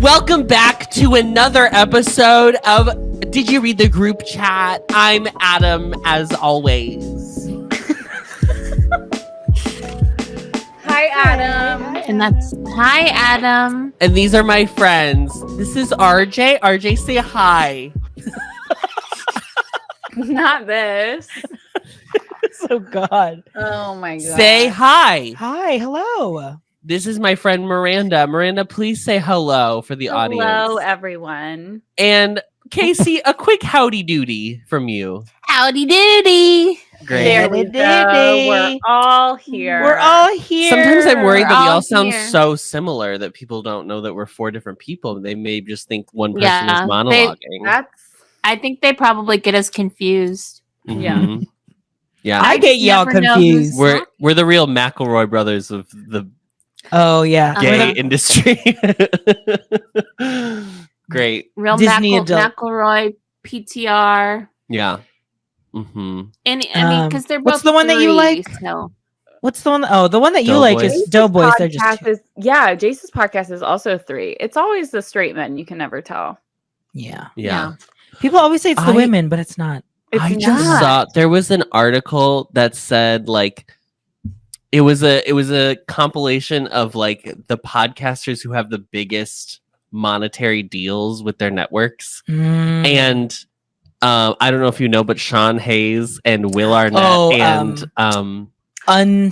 Welcome back to another episode of Did You Read the Group Chat? I'm Adam, as always. Hi, Adam. And that's hi, Adam. And these are my friends. This is RJ. RJ, say hi. Not this. Oh, God. Oh, my God. Say hi. Hi, hello. This is my friend Miranda. Miranda, please say hello for the audience. Hello, everyone. And Casey, a quick howdy doody from you. Howdy doody. Great. There we go. We're all here. We're all here. Sometimes I'm worried that we all all sound here. so similar that people don't know that we're four different people. They may just think one person Yeah, is monologuing. I think they probably get us confused. Mhm. Yeah. I get y'all never know confused. who's- We're the real McElroy brothers of the Oh, yeah. gay industry. Great. Real Disney adult. McElroy, PTR. Yeah. Mm-hmm. And I mean, because they're both what's the one that you three, like? So. What's the one? Oh, the one that you like is Jason's Doughboys. They're podcast just Jason's podcast is also 3. It's always the straight men. You can never tell. yeah. Yeah. People always say it's the women, but it's not. I It's just not. saw there was an article that said like it was a compilation of like the podcasters who have the biggest monetary deals with their networks. And I don't know if you know, but Sean Hayes and Will Arnett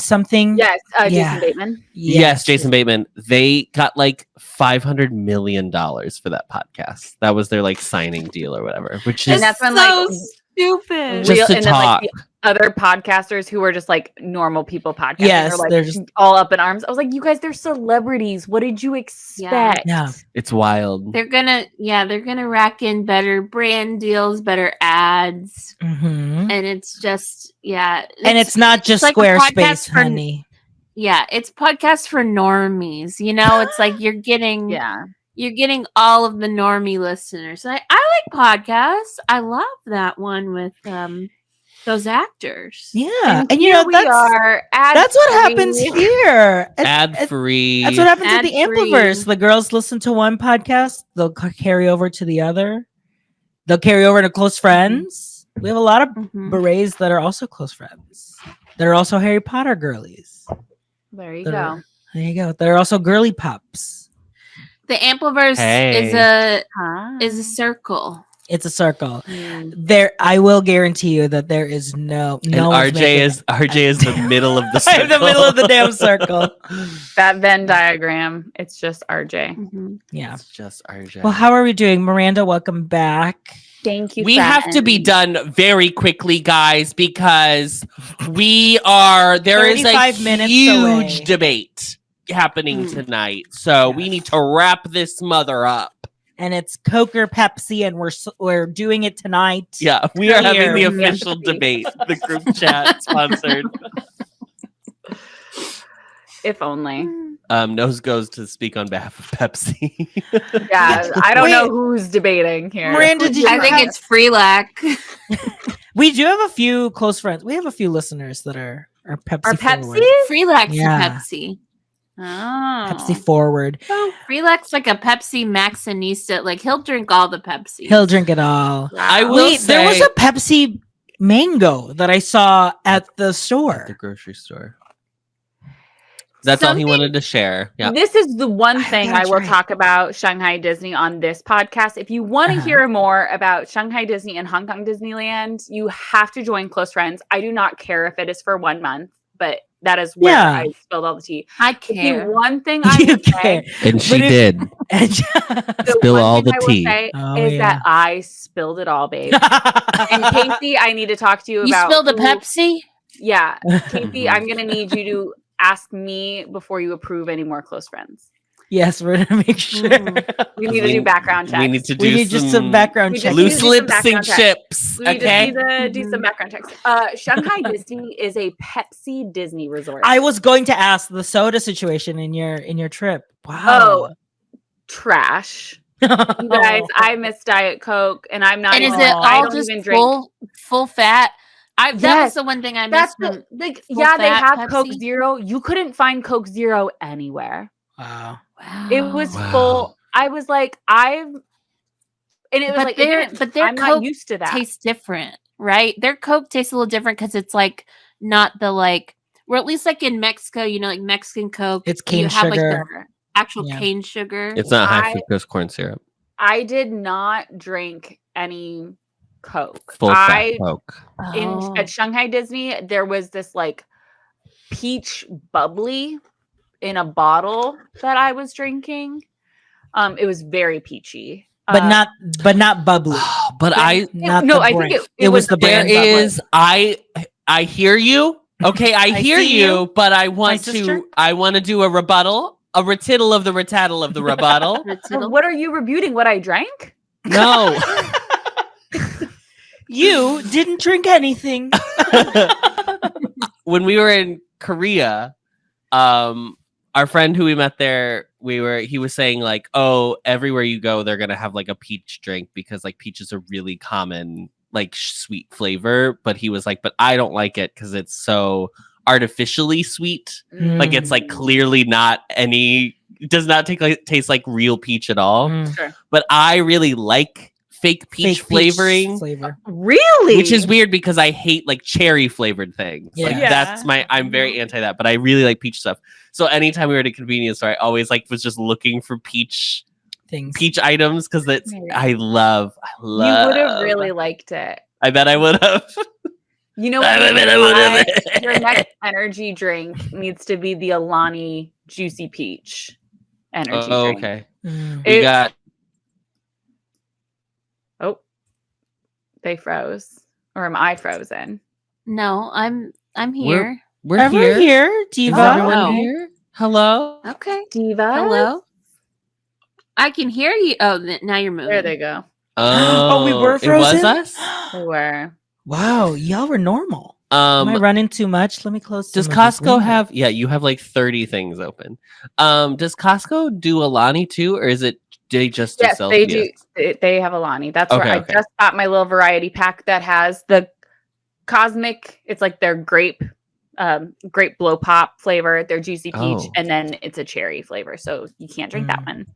Something. Yes, Yeah. Jason Bateman. Yes, Jason Bateman. They got like $500 million for that podcast. That was their like signing deal or whatever. Which is And that's when so like stupid. Just to and then, like, talk. the other podcasters who were just like normal people podcasting Yes, are like they're just- all up in arms. I was like, you guys, they're celebrities. What did you expect? Yeah. it's wild. They're gonna rack in better brand deals, better ads, Mhm. and it's just And it's not just like a Squarespace, podcast for- honey. it's podcast for normies. You know, it's like you're getting Yeah. you're getting all of the normie listeners. I like podcasts. I love that one with those actors. Yeah. And here you know, we that's are. that's what happens here. Ad free. That's what happens at the Ad-free. Ampliverse. The girls listen to one podcast, they'll carry over to the other. They'll carry over to close friends. We have a lot of Mhm. berets that are also close friends. That are also Harry Potter girlies. There you That go. are- There you go. They're also girly pups. The Ampliverse Hey. is a circle. It's a circle. Mm. There, I will guarantee you that there is no. And one's RJ making- is the middle of the circle. I'm the middle of the damn circle. That Venn diagram. It's just RJ. Mhm. Yeah. It's just RJ. Well, how are we doing, Miranda? Welcome back. Thank you. We have to be friend. done very quickly, guys, because there is a 35 minutes huge away. debate happening tonight. So we need to wrap this mother up. And it's Coke or Pepsi, and we're doing it tonight. Yeah, we are having the Here. official debate. The group chat sponsored. If only. Nose goes to speak on behalf of Pepsi. Yeah. I don't Wait. know who's debating here. Miranda, did you I think have- it's Freelac. We do have a few close friends. We have a few listeners that are Pepsi. Are forward. Pepsi? Freelac's Yeah. a Pepsi. Oh. Pepsi forward. Freelac's like a Pepsi Maxinista. Like he'll drink all the Pepsi. He'll drink it all. I will Wait, there was say- a Pepsi mango that I saw at the At store. the grocery store. That's all he Something- wanted to share. Yeah. This is the one I thing gotta I will try it. talk about Shanghai Disney on this podcast. If you want to Uh-huh. hear more about Shanghai Disney and Hong Kong Disneyland, you have to join Close Friends. I do not care if it is for 1 month, but that is where Yeah. I spilled all the tea. I The care. one thing I You will say, And she But if- did. the Spill one all thing the I will tea. say Oh, is yeah. that I spilled it all, babe. And Casey, I need to talk to you You about spilled a who- Pepsi? Yeah, Casey, I'm gonna need you to ask me before you approve any more Close Friends. Yes, we're gonna make sure. Mhm. We need to do background checks. We need to do We need just some background We checks. just need to loose do some lips and background checks. chips. We need Okay. to do some background checks. Shanghai Disney is a Pepsi Disney resort. I was going to ask the soda situation in your trip. Wow. Oh, trash. You guys, I miss Diet Coke, and I'm not And is even. it I all don't just even drink. full fat That was Yes, the one thing I That's missed from like, full yeah, they fat have Coke Pepsi. Zero. You couldn't find Coke Zero anywhere. Wow. Wow. It was Wow. full. I was like, and it was But like, their again, but their I'm not Coke used to that. tastes different, right? Their Coke tastes a little different because it's like not the like, or at least like in Mexico, like Mexican Coke, It's cane you have like sugar. the actual Yeah. cane sugar. It's not high I- fructose corn syrup. I did not drink any Coke. Full fat Coke. Oh. At Shanghai Disney, there was this like peach bubbly in a bottle that I was drinking. It was very peachy. But not bubbly. But I Not no, the I think brand. it was the there brand bubbly. is I hear you. Okay, I hear see you, you, but I my want sister. to do a rebuttal, a retittle of the retattle of the rebuttal. What are you rebuting? What I drank? No. You didn't drink anything. When we were in Korea, our friend who we met there, he was saying like, oh, everywhere you go, they're gonna have like a peach drink because like peach is a really common like sweet flavor. But he was like, but I don't like it because it's so artificially sweet. Like it's like clearly not any. It does not taste like real peach at all. Sure. But I really like fake peach flavoring. Flavor. Really? Which is weird because I hate like cherry flavored things. Yeah. Like Yeah. that's I'm very anti that, but I really like peach stuff. So anytime we were at a convenience store, I always like was just looking for peach items because I love. You would have really liked it. I bet I would have. You know I what? bet I would have. Your next energy drink needs to be the Alani Juicy Peach energy drink. Okay. Mm. We got Oh, they froze. Or am I frozen? No, I'm here. we're Ever here, Is Diva? everyone Oh. here? Hello. Okay. Diva? Hello. I can hear you. Oh, now you're moving. There they go. Oh, we were It was frozen? us. They were. Wow, y'all were normal. Am I running too much? Let me close. Does some of these Costco windows. have? Yeah, you have like 30 things open. Does Costco do Alani too, or is it they just do Yes, they do. They have Alani. That's where I just got my little variety pack that has the cosmic. It's like their grape blow pop flavor, their juicy peach, and then it's a cherry flavor. So you can't drink that one.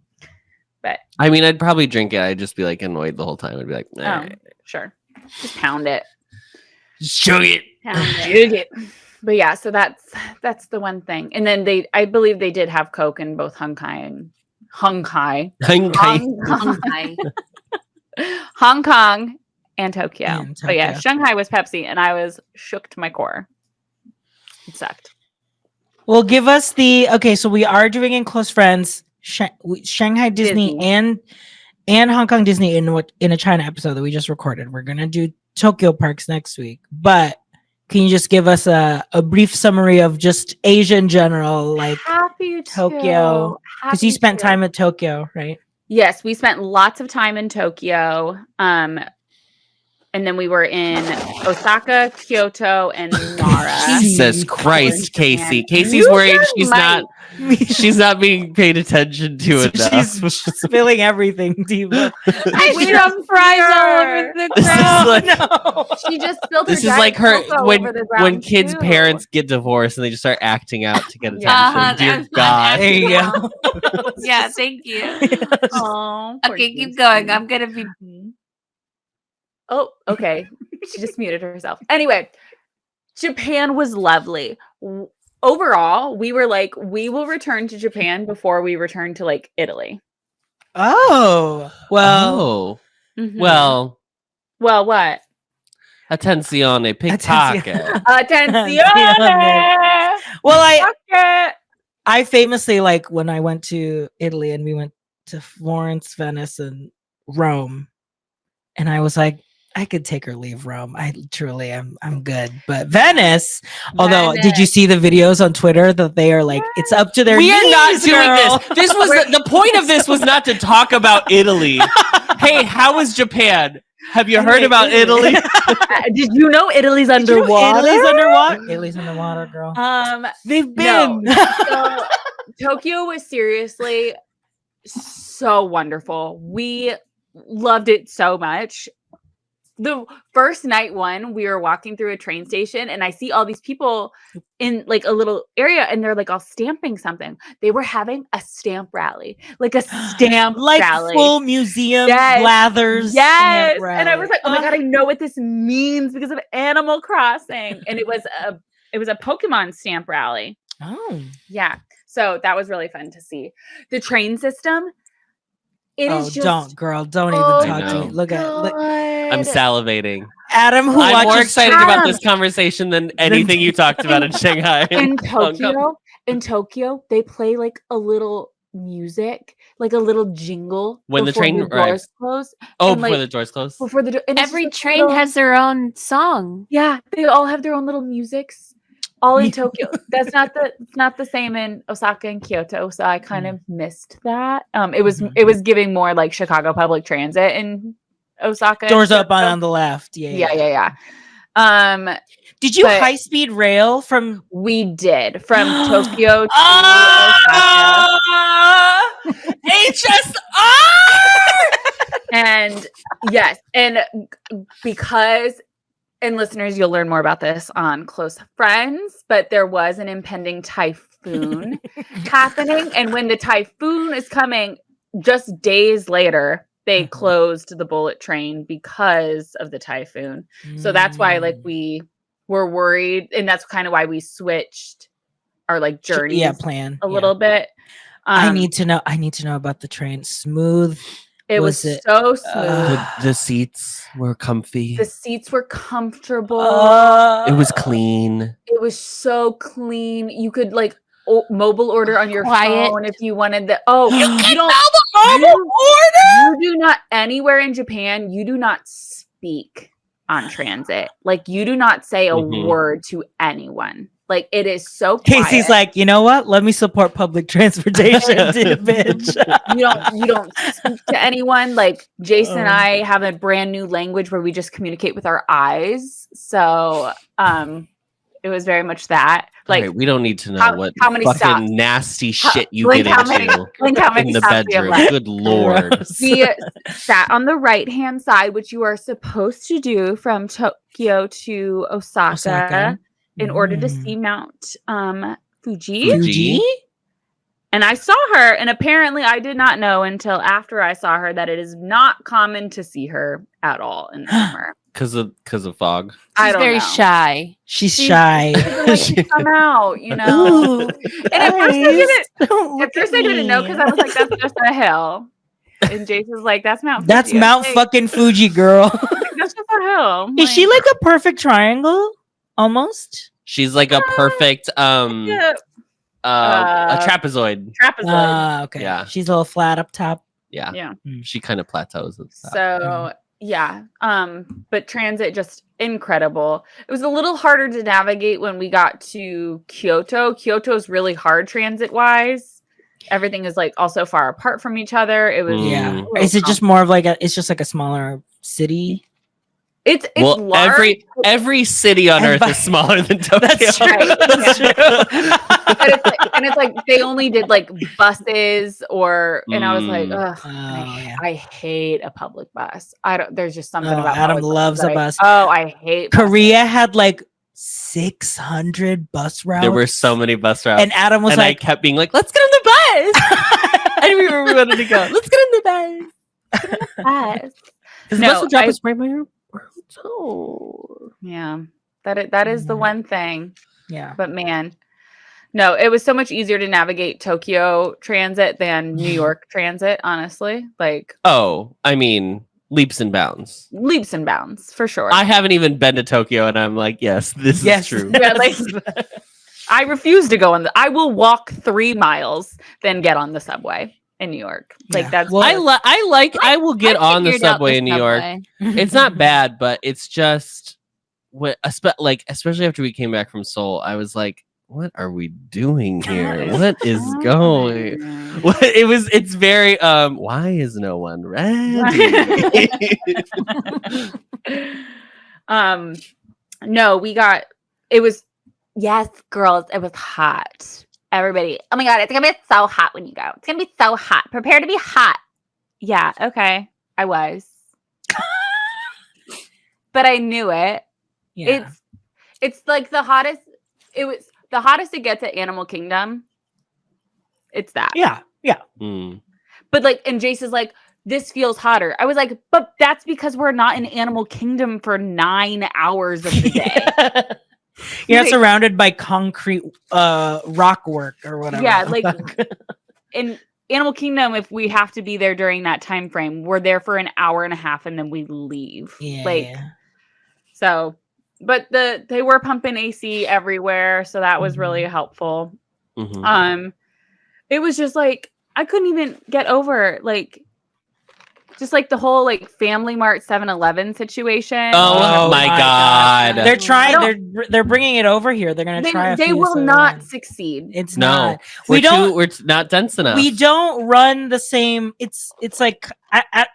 But I mean, I'd probably drink it. I'd just be like annoyed the whole time. I'd be like, sure, just pound it, just chug it. Chug it. But yeah, so that's the one thing. And then I believe they did have Coke in both Hong Kong and Tokyo. But yeah, Shanghai was Pepsi, and I was shook to my core. It sucked. Well, give us so we are doing in close friends Shanghai Disney and Hong Kong Disney in a China episode that we just recorded. We're gonna do Tokyo parks next week, but can you just give us a brief summary of just Asia in general, like Happy Tokyo? Because you spent time at Tokyo, right? Yes, we spent lots of time in Tokyo. And then we were in Osaka, Kyoto, and Nara. Jesus Christ, Casey. Casey's worried she's not being paid attention to it. She's spilling everything, Diva. I dropped fries all over the ground. She just spilled. This is like her when kids' parents get divorced and they just start acting out to get attention. Dear God. There you go. Yeah, thank you. Oh, okay, keep going. I'm gonna be. Oh, okay. She just muted herself. Anyway, Japan was lovely. Overall, we were like, we will return to Japan before we return to like Italy. Oh, well. Mm-hmm. Well, what? Attenzione, pickpocket. Attenzione. Well, I famously, like when I went to Italy and we went to Florence, Venice, and Rome, and I was like, I could take or leave Rome. I truly am. I'm good. But Venice, although, did you see the videos on Twitter that they are like, it's up to their We knees, are not doing girl. this. This was the point of this was not to talk about Italy. Hey, how was Japan? Have you heard about Italy? Did you know Italy's underwater? Italy's underwater, girl. They've been. So, Tokyo was seriously so wonderful. We loved it so much. the first night we were walking through a train station and I see all these people in like a little area and they're like all stamping something. They were having a stamp rally, like a stamp like rally. full museum Yes. blathers. Yes. And I was like, oh my God, I know what this means because of Animal Crossing. And it was a Pokemon stamp rally. Oh. Yeah. So that was really fun to see. The train system. It is just, don't even talk to me. Look. I'm salivating. Adam, who I'm watches more excited about this conversation than anything you talked about in Shanghai. In Tokyo, they play like a little music, like a little jingle when the train doors close. Oh, and, before the doors close. Every train has their own song. Yeah, they all have their own little musics. All in Tokyo. It's not the same in Osaka and Kyoto, so I kind of missed that. It was giving more like Chicago public transit in Osaka. Doors up on the left. Yeah. Did you high speed rail from? We did from Tokyo to Osaka. HSR. And yes, and because. And listeners, you'll learn more about this on Close Friends, but there was an impending typhoon happening. And when the typhoon is coming, just days later, they closed the bullet train because of the typhoon. So that's why like we were worried. And that's kind of why we switched our like journey plan a little bit. I need to know about the train. Smooth. It was so smooth. The seats were comfy. The seats were comfortable. It was clean. It was so clean. You could like mobile order on your phone if you wanted the. Oh, you can mobile order. You do not anywhere in Japan. You do not speak on transit. Like you do not say a word to anyone. Like it is so quiet. Casey's like, you know what? Let me support public transportation, bitch. You don't speak to anyone. Like Jason and I have a brand new language where we just communicate with our eyes. So it was very much that. Like right, we don't need to know how many fucking stops? Nasty shit you get into in the bedroom. Good Lord. We sat on the right hand side, which you are supposed to do from Tokyo to Osaka. In order to see Mount Fuji. And I saw her, and apparently I did not know until after I saw her that it is not common to see her at all in the summer. Because of fog. She's very shy. She's shy. She come out, you know. Ooh, and at first I didn't know because I was like, that's just a hill. And Jason's like, that's Mount Fuji. That's Mount fucking Fuji, girl. That's just a hill. Is she like a perfect triangle? Almost. She's like a perfect a trapezoid. Okay. Yeah. She's a little flat up top. Yeah. She kind of plateaus at the top. So yeah. But transit just incredible. It was a little harder to navigate when we got to Kyoto. Kyoto's really hard transit wise. Everything is like also far apart from each other. It was Is it just more of like it's just like a smaller city? It's large. Every city on Earth is smaller than Tokyo. That's true. That's true. And it's like they only did like buses and I was like, ugh, I hate a public bus. There's just something about Adam loves a bus. I hate Korea had like 600 bus routes. There were so many bus routes. And Adam was I kept being like, let's get on the bus. I didn't remember where we wanted to go. Let's get on the bus. Because the bus will drop us right by your yeah, that is the one thing. Yeah, but man, no, it was so much easier to navigate Tokyo transit than New York transit. Honestly, like I mean, leaps and bounds for sure. I haven't even been to Tokyo, and I'm like, yes, this is true. Yeah, like I refuse to go on I will walk 3 miles, then get on the subway. In New York, like that's I will get on the subway in New York. It's not bad, but it's just especially after we came back from Seoul, I was like, what are we doing here? What is going? It's very why is no one ready? No, yes, girls, it was hot. Everybody, oh my God, it's gonna be so hot when you go. It's gonna be so hot. Prepare to be hot. Yeah, okay. I was. but I knew it. Yeah. It's like the hottest. It was the hottest it gets at Animal Kingdom. It's that. Yeah. But like, and Jace is like, this feels hotter. I was like, but that's because we're not in Animal Kingdom for 9 hours of the day. You're not surrounded by concrete rock work or whatever. Yeah, like in Animal Kingdom, if we have to be there during that time frame, we're there for an hour and a half and then we leave. Yeah. So, but they were pumping AC everywhere, so that was really helpful. Mm-hmm. It was just like I couldn't even get over like just like the whole like Family Mart 7-Eleven situation. Oh my God. They're trying. They're bringing it over here. They're going to try. They will not succeed. It's no. not. We're not dense enough. We don't run the same. It's like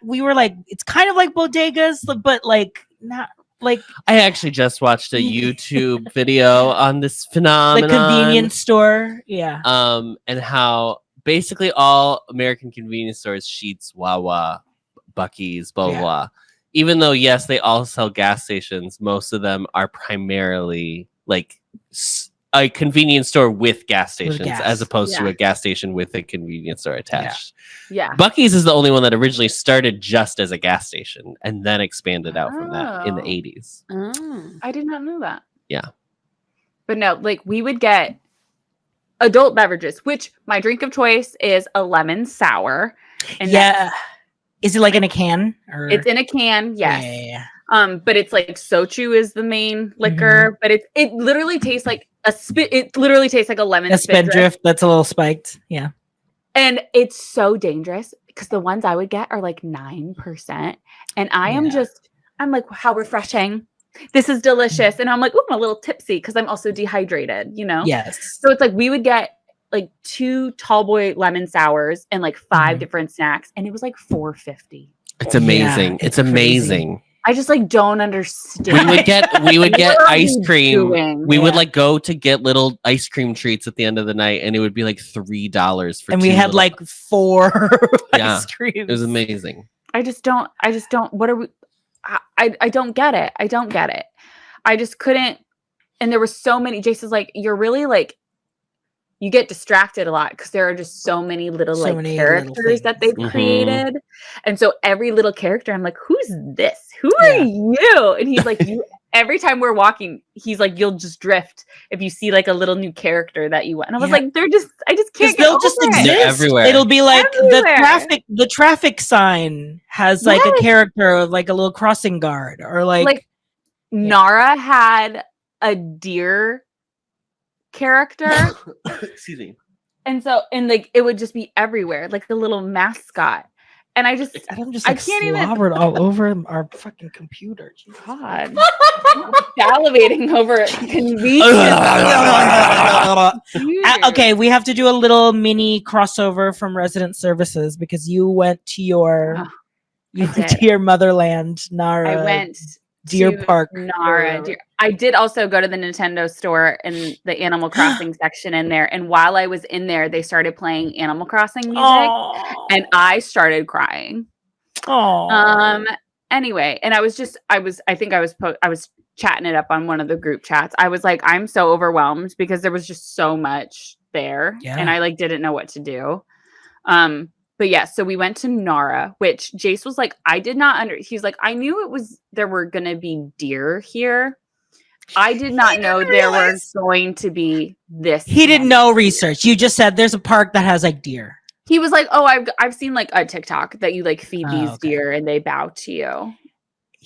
we were like it's kind of like bodegas, but like not like. I actually just watched a YouTube video on this phenomenon. The convenience store. Yeah. And how basically all American convenience stores, Sheetz, Wawa, Buc-ee's, blah, blah, blah. Even though, yes, they all sell gas stations, most of them are primarily like a convenience store with gas stations as opposed to a gas station with a convenience store attached. Yeah. Buc-ee's is the only one that originally started just as a gas station and then expanded out from that in the 80s. I did not know that. Yeah. But no, like we would get adult beverages, which my drink of choice is a lemon sour. And is it like in a can? Or? It's in a can, yes. Yeah. But it's like soju is the main liquor, but it literally tastes like it literally tastes like a lemon spindrift that's a little spiked. Yeah. And it's so dangerous because the ones I would get are like 9%. And I'm like, how refreshing. This is delicious. And I'm like, ooh, I'm a little tipsy because I'm also dehydrated, you know? Yes. So it's like we would get like 2 tall boy lemon sours and like 5 different snacks, and it was like $4.50. It's amazing. It's amazing. I just like don't understand. We would get ice cream. We would like go to get little ice cream treats at the end of the night, and it would be like $3 for. And we had like 4 ice creams. It was amazing. I just don't. What are we? I don't get it. I don't get it. I just couldn't. And there were so many. Jason's like, you're really like. You get distracted a lot because there are just so many little characters that they've created. And so every little character, I'm like, who's this? Who are you? And he's like, you. Every time we're walking, he's like, you'll just drift if you see like a little new character that you want. And I was like, I just can't. They'll just exist. They're everywhere. It'll be like the traffic sign has like a character, like a little crossing guard, or like Nara had a deer character. Excuse me. And so like it would just be everywhere, like the little mascot. And I just I can't even all over our fucking computer. God. Salivating over convenience. Okay, we have to do a little mini crossover from resident services because you went to your motherland, Nara. I went Deer Park. Nara. I did also go to the Nintendo store in the Animal Crossing section in there. And while I was in there, they started playing Animal Crossing music, and I started crying. Anyway, and I was chatting it up on one of the group chats. I was like, I'm so overwhelmed because there was just so much there, and I like didn't know what to do. But yeah, so we went to Nara, which Jace was like, I did not he's like, I knew there were going to be deer here. I did not know there were going to be this. He didn't know research. You just said there's a park that has like deer. He was like, oh, I've seen like a TikTok that you like feed these deer and they bow to you.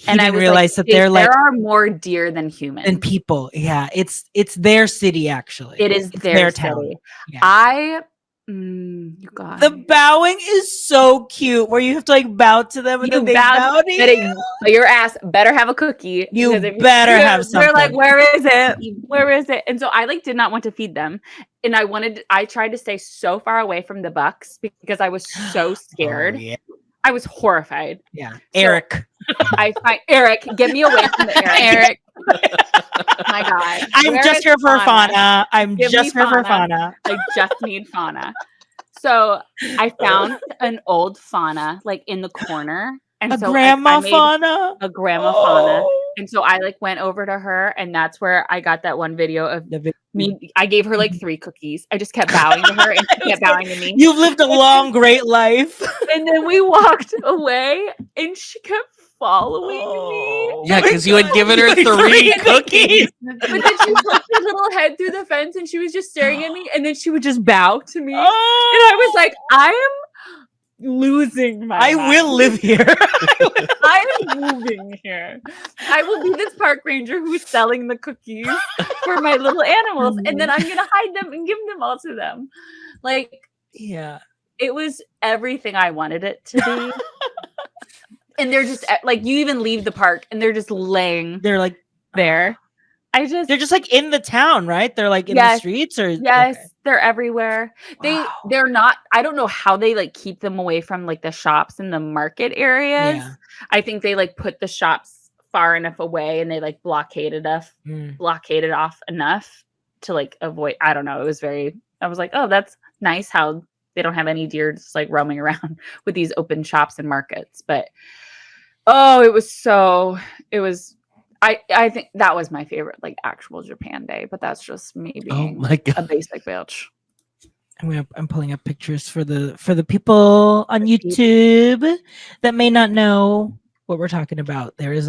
And I realized that there are more deer than humans. Than people. Yeah. It's their city actually. It is their town. Yeah. You guys. The bowing is so cute where you have to like bow to them and then they bow to you. Your ass better have a cookie. You better have something. They're like, where is it? Where is it? And so I like did not want to feed them. And I tried to stay so far away from the bucks because I was so scared. I was horrified. Yeah. So Eric. I find Eric, get me away from the Eric. My God. I'm just here for Fauna. I'm just here for Fauna. I just need Fauna. So I found an old Fauna like in the corner. And a grandma Fauna? A grandma Fauna. And so I like went over to her, and that's where I got that one video of me. I gave her like 3 cookies. I just kept bowing to her, and she kept bowing to me. You've lived a long, great life. And then we walked away, and she kept following me. Yeah, because you had given her 3 cookies. But then she poked her little head through the fence, and she was just staring at me, and then she would just bow to me. And I was like, I am losing my mind. will live here. I am moving here. I will be this park ranger who's selling the cookies for my little animals, and then I'm gonna hide them and give them all to them. Like, yeah, it was everything I wanted it to be. And they're just like, you even leave the park and they're just laying. They're like there. They're just like in the town, right? They're like in the streets, or yes, okay. They're everywhere. They're not. I don't know how they like keep them away from like the shops and the market areas. Yeah. I think they like put the shops far enough away, and they like blockaded off enough to like avoid. I don't know. It was very. I was like, oh, that's nice how they don't have any deer just like roaming around with these open shops and markets. But it was. I think that was my favorite, like, actual Japan day, but that's just me being a basic bitch. I'm pulling up pictures for the people on YouTube that may not know what we're talking about. It's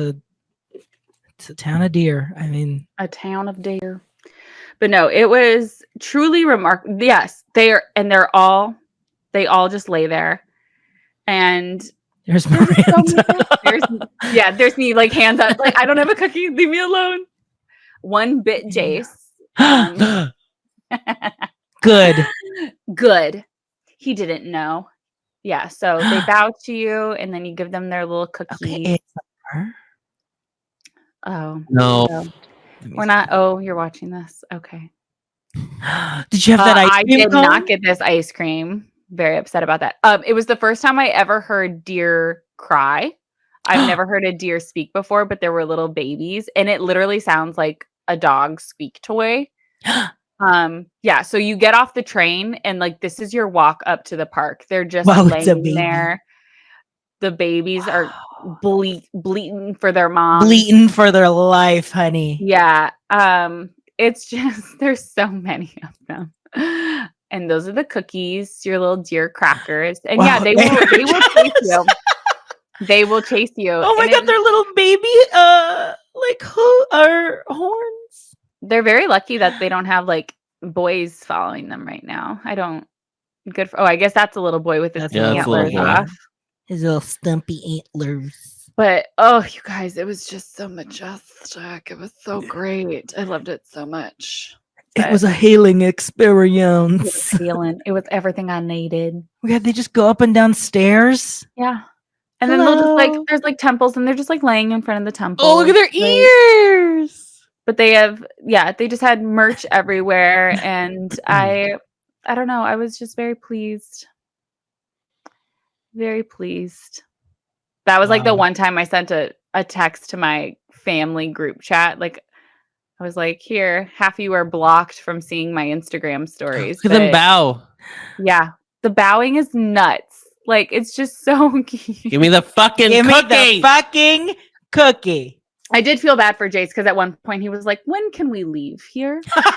a town of deer. I mean, a town of deer. But no, it was truly remarkable. Yes, they all just lay there, and there's Miranda. There's me, like, hands up, like, I don't have a cookie, leave me alone. One bit Jace. Good. He didn't know. Yeah, so they bow to you, and then you give them their little cookies. Okay. Oh no, we're not. Oh, you're watching this. Okay. Did you have that ice cream? I did not get this ice cream. Very upset about that. It was the first time I ever heard deer cry. I've never heard a deer speak before, but there were little babies, and it literally sounds like a dog squeak toy. So you get off the train, and like, this is your walk up to the park. They're just laying there. The babies are bleating for their mom. Bleating for their life, honey. Yeah. It's just, there's so many of them. And those are the cookies, your little deer crackers. And they will chase you. They will chase you. Oh my God, they're little baby, like, who are horns? They're very lucky that they don't have like boys following them right now. I guess that's a little boy with his antlers off. His little stumpy antlers. But you guys, it was just so majestic. It was so great. I loved it so much. It was a healing experience. It was everything I needed. Yeah, they just go up and down stairs. Yeah. And then they'll just there's like temples, and they're just like laying in front of the temple. Oh, look at their ears. But they just had merch everywhere. And I don't know. I was just very pleased. Very pleased. That was like the one time I sent a text to my family group chat. Like, I was like, here, half of you are blocked from seeing my Instagram stories. Look at them bow. Yeah. The bowing is nuts. Like, it's just so cute. Give me the fucking cookie. I did feel bad for Jace, because at one point he was like, when can we leave here? Okay,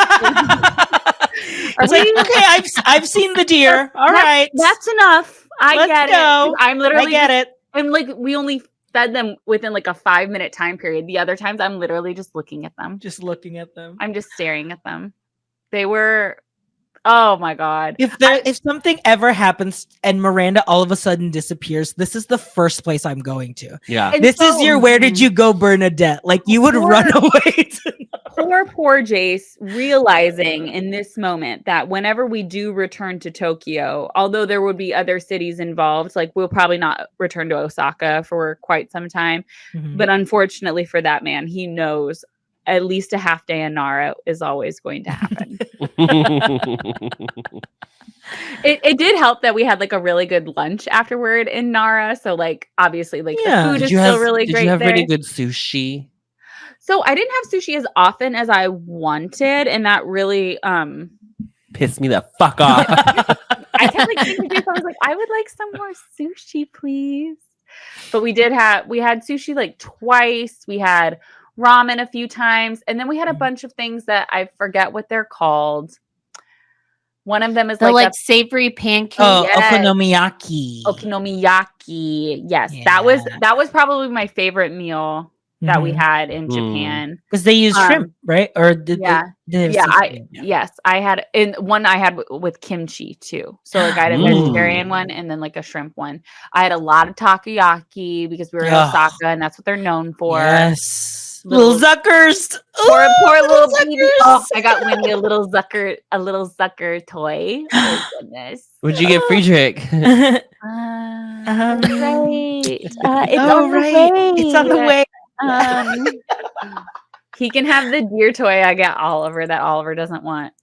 I've seen the deer. All right. That's enough. I get it. I'm literally get it. And like, we only fed them within like a 5-minute time period. The other times I'm literally just looking at them. I'm just staring at them. They were, oh my God. If something ever happens and Miranda all of a sudden disappears, this is the first place I'm going to. Yeah. And this is your, where did you go, Bernadette? Like, you would run away. Poor Jace, realizing in this moment that whenever we do return to Tokyo, although there would be other cities involved, like, we'll probably not return to Osaka for quite some time. Mm-hmm. But unfortunately for that man, he knows at least a half day in Nara is always going to happen. It did help that we had like a really good lunch afterward in Nara. So like, obviously, like, the food is still really great. Did you have really good sushi? So I didn't have sushi as often as I wanted, and that really pissed me the fuck off. I kept like thinking to myself, I was like, I would like some more sushi, please. But we had sushi like twice. We had ramen a few times. And then we had a bunch of things that I forget what they're called. One of them is the like a savory pancake. Oh, Yes. okonomiyaki. okonomiyaki. Yes, Yeah. that was probably my favorite meal that we had in Japan. Because they use shrimp, right? Or did yeah. they have seafood? Yes, I had in one I had with kimchi too. So like I had a vegetarian one and then like a shrimp one. I had a lot of takoyaki because we were in Osaka and that's what they're known for. Yes. Little Zuckers. Poor little baby. Oh, I got Winnie a little Zucker toy. Oh goodness. What'd you get, Friedrich? Right. It's on the way. He can have the deer toy I got Oliver that Oliver doesn't want.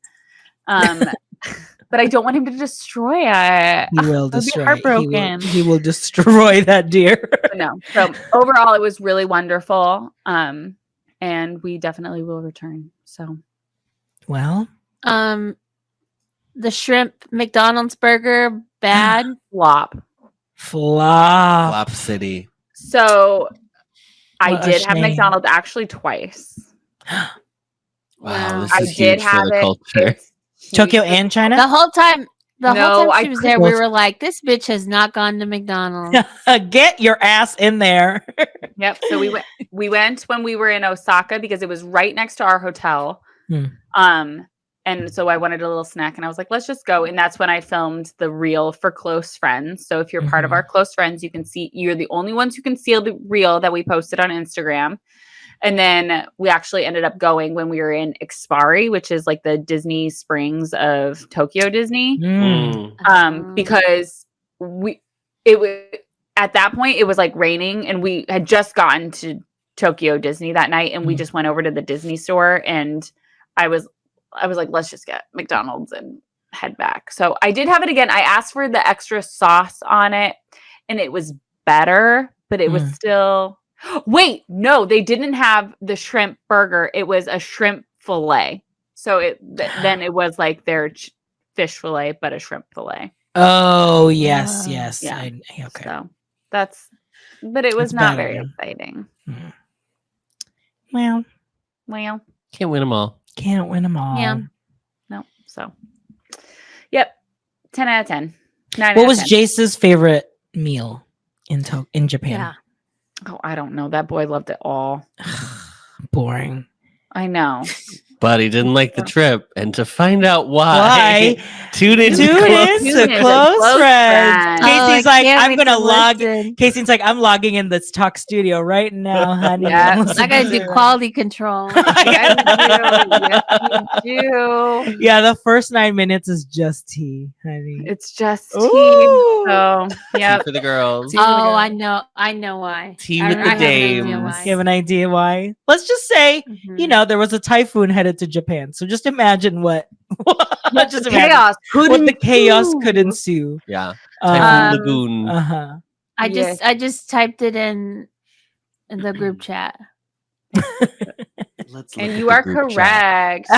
But I don't want him to destroy it. He will destroy. Heartbroken. He will destroy that deer. No. So overall, it was really wonderful. And we definitely will return. So, well, the shrimp McDonald's burger bad. Flop City. So I What a did have shame. McDonald's actually twice. Wow, this I is did huge for have the it. culture. It's Tokyo huge. and China. The whole time No, I she was there, couldn't- we were like, this bitch has not gone to McDonald's. Get your ass in there. Yep. So we went when we were in Osaka because it was right next to our hotel. And so I wanted a little snack and I was like, let's just go. And that's when I filmed the reel for close friends. So if you're part of our close friends, you can see, you're the only ones who can see the reel that we posted on Instagram. And then we actually ended up going when we were in Expari, which is like the Disney Springs of Tokyo Disney. Because it was at that point, it was like raining and we had just gotten to Tokyo Disney that night and we just went over to the Disney store and I was like, let's just get McDonald's and head back. So I did have it again. I asked for the extra sauce on it and it was better, but it was still, wait, no, they didn't have the shrimp burger. It was a shrimp fillet. So then it was like their fish fillet, but a shrimp fillet. Oh, yes. Yeah. Okay. So but it was not very exciting. Well, Can't win them all. can't win them all. Yeah. No. So, yep. 10 out of 10. 9 What out was of 10. Jace's favorite meal in Japan? Yeah. Oh, I don't know. That boy loved it all. Boring. I know. But he didn't like the trip. And to find out why, tune in Tune in to Close Friends. Casey's like, I'm going to log in. Casey's like, I'm logging in this talk studio right now, honey. Yeah. I gotta do quality control. Yes, you do. Yeah, the first 9 minutes is just tea, honey. It's just tea. Ooh. So, yeah. for the girls. Oh, I know why. Tea I with the have an idea dames. why. You have an idea why? Let's just say, you know, there was a typhoon headed to Japan. So just imagine what just imagine Chaos. what the chaos could ensue. Yeah. Typhoon Lagoon. Uh-huh. I just typed it in the group chat. Let's And look you at are the group chat. correct.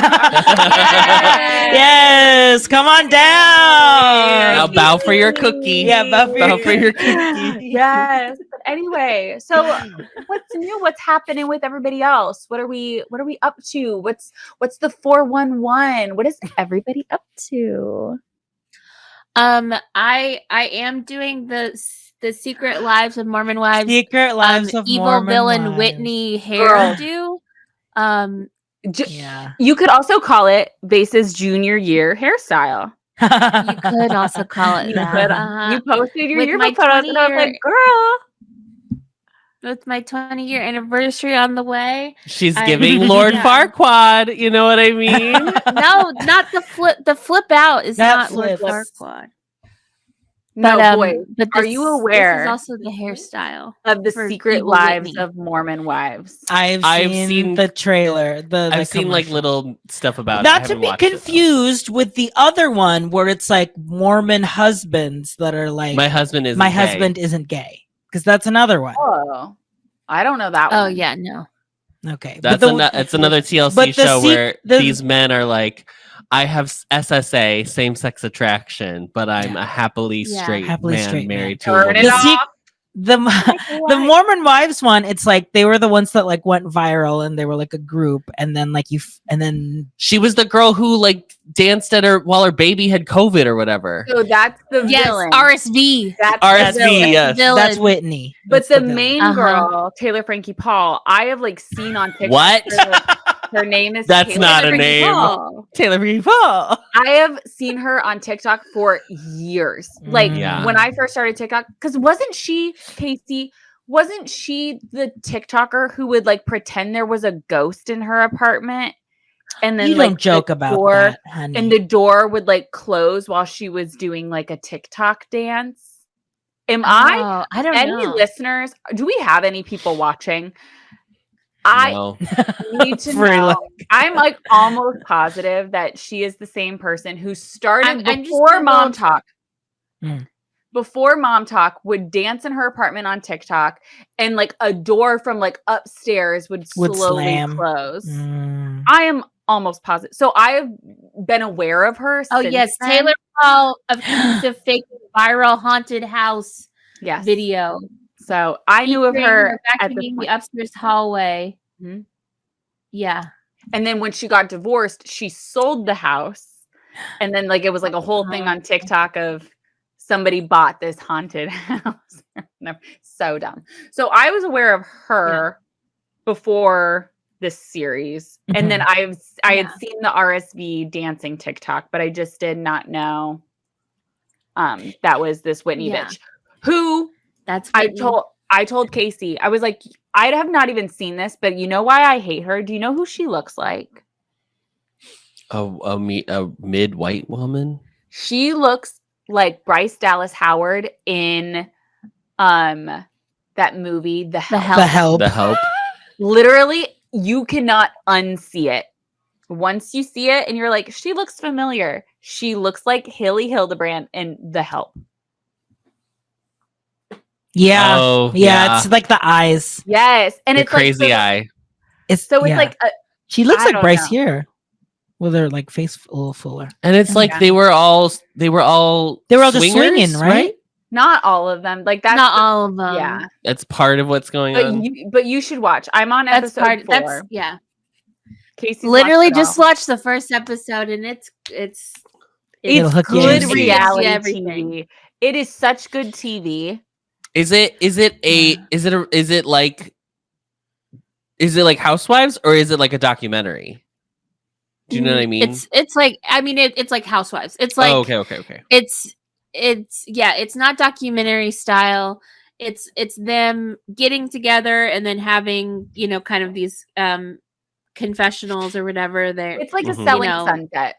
Yes, come on down. Now bow for your cookie. Yeah, bow for your cookie. Yes. But anyway, so what's new? What's happening with everybody else? What are we up to? What's the 411? What is everybody up to? I am doing the Secret Lives of Mormon Wives. Secret Lives of evil Mormon villain Wives. Whitney hairdo. Yeah. You could also call it Base's junior year hairstyle. You could also call it You that. could. Uh-huh. You posted your With yearbook my photos, and I was 20-year like, "Girl, With my 20-year anniversary on the way. She's giving Lord Yeah. Farquaad. You know what I mean? No, not the flip. The flip out is That not Lord flips. Farquaad. no, But, boy, but are this- you aware This is also the hairstyle of the for Secret Evil Lives Whitney. of Mormon Wives." I've seen the trailer. I've seen like commercial. little stuff about it. I Not to haven't be watched it, though. confused with the other one where it's like Mormon husbands that are like, My husband isn't my gay. husband isn't gay, because that's another one. Oh, I don't know that Oh one. yeah, no. Okay, That's it's another TLC but the show where the- these men are like, I have SSA, same sex attraction, but I'm a happily Yeah. straight Happily man straight married man. to a Turn woman. it The off. the Mormon Wives one, it's like they were the ones that like went viral, and they were like a group, and then like and then she was the girl who like danced at her while her baby had COVID or whatever. So that's the villain. RSV. That's RSV, yes. That's Whitney. But That's the villain. main girl, Taylor Frankie Paul, I have like seen on TikTok. What? Her name is That's Taylor not a Frankie name. Paul. Taylor Frankie Paul. I have seen her on TikTok for years. Like when I first started TikTok, because wasn't she, Casey, wasn't she the TikToker who would like pretend there was a ghost in her apartment? And then you like don't joke about that, honey. And the door would like close while she was doing like a TikTok dance. I don't know. Any listeners? Do we have any people watching? I need to know. I'm like almost positive that she is the same person who started before Mom Talk. Before Mom Talk would dance in her apartment on TikTok, and like a door from like upstairs would slowly close. I am almost positive. So I have been aware of her. Oh yes, then. Taylor Paul of the fake viral haunted house video. So I knew of her at the upstairs hallway. Mm-hmm. Yeah. And then when she got divorced, she sold the house. And then like it was like a whole thing on TikTok of somebody bought this haunted house. So dumb. So I was aware of her before this series. And then I had seen the RSV dancing TikTok, but I just did not know that was this Whitney bitch who I told Casey, I was like, I have not even seen this, but you know why I hate her? Do you know who she looks like? A mid-white woman? She looks like Bryce Dallas Howard in that movie, The Help. The Help. Literally, you cannot unsee it. Once you see it and you're like, she looks familiar. She looks like Haley Hildebrand in The Help. Yeah. It's like the eyes. Yes. And the it's crazy like eye. It's like she looks like Bryce here with her like face a little fuller. And it's like they were all just swinging, right? Not all of them. Like that's not all of them. Yeah. That's part of what's going on. But you should watch. I'm on episode 4. Casey's literally just watched the first episode, and it's good reality TV. It is such good TV. Is it like Housewives, or is it like a documentary? Do you know what I mean? It's like, I mean, it's like Housewives. It's like, okay. It's not documentary style. It's them getting together and then having, kind of these confessionals or whatever. It's like a Selling Sunset.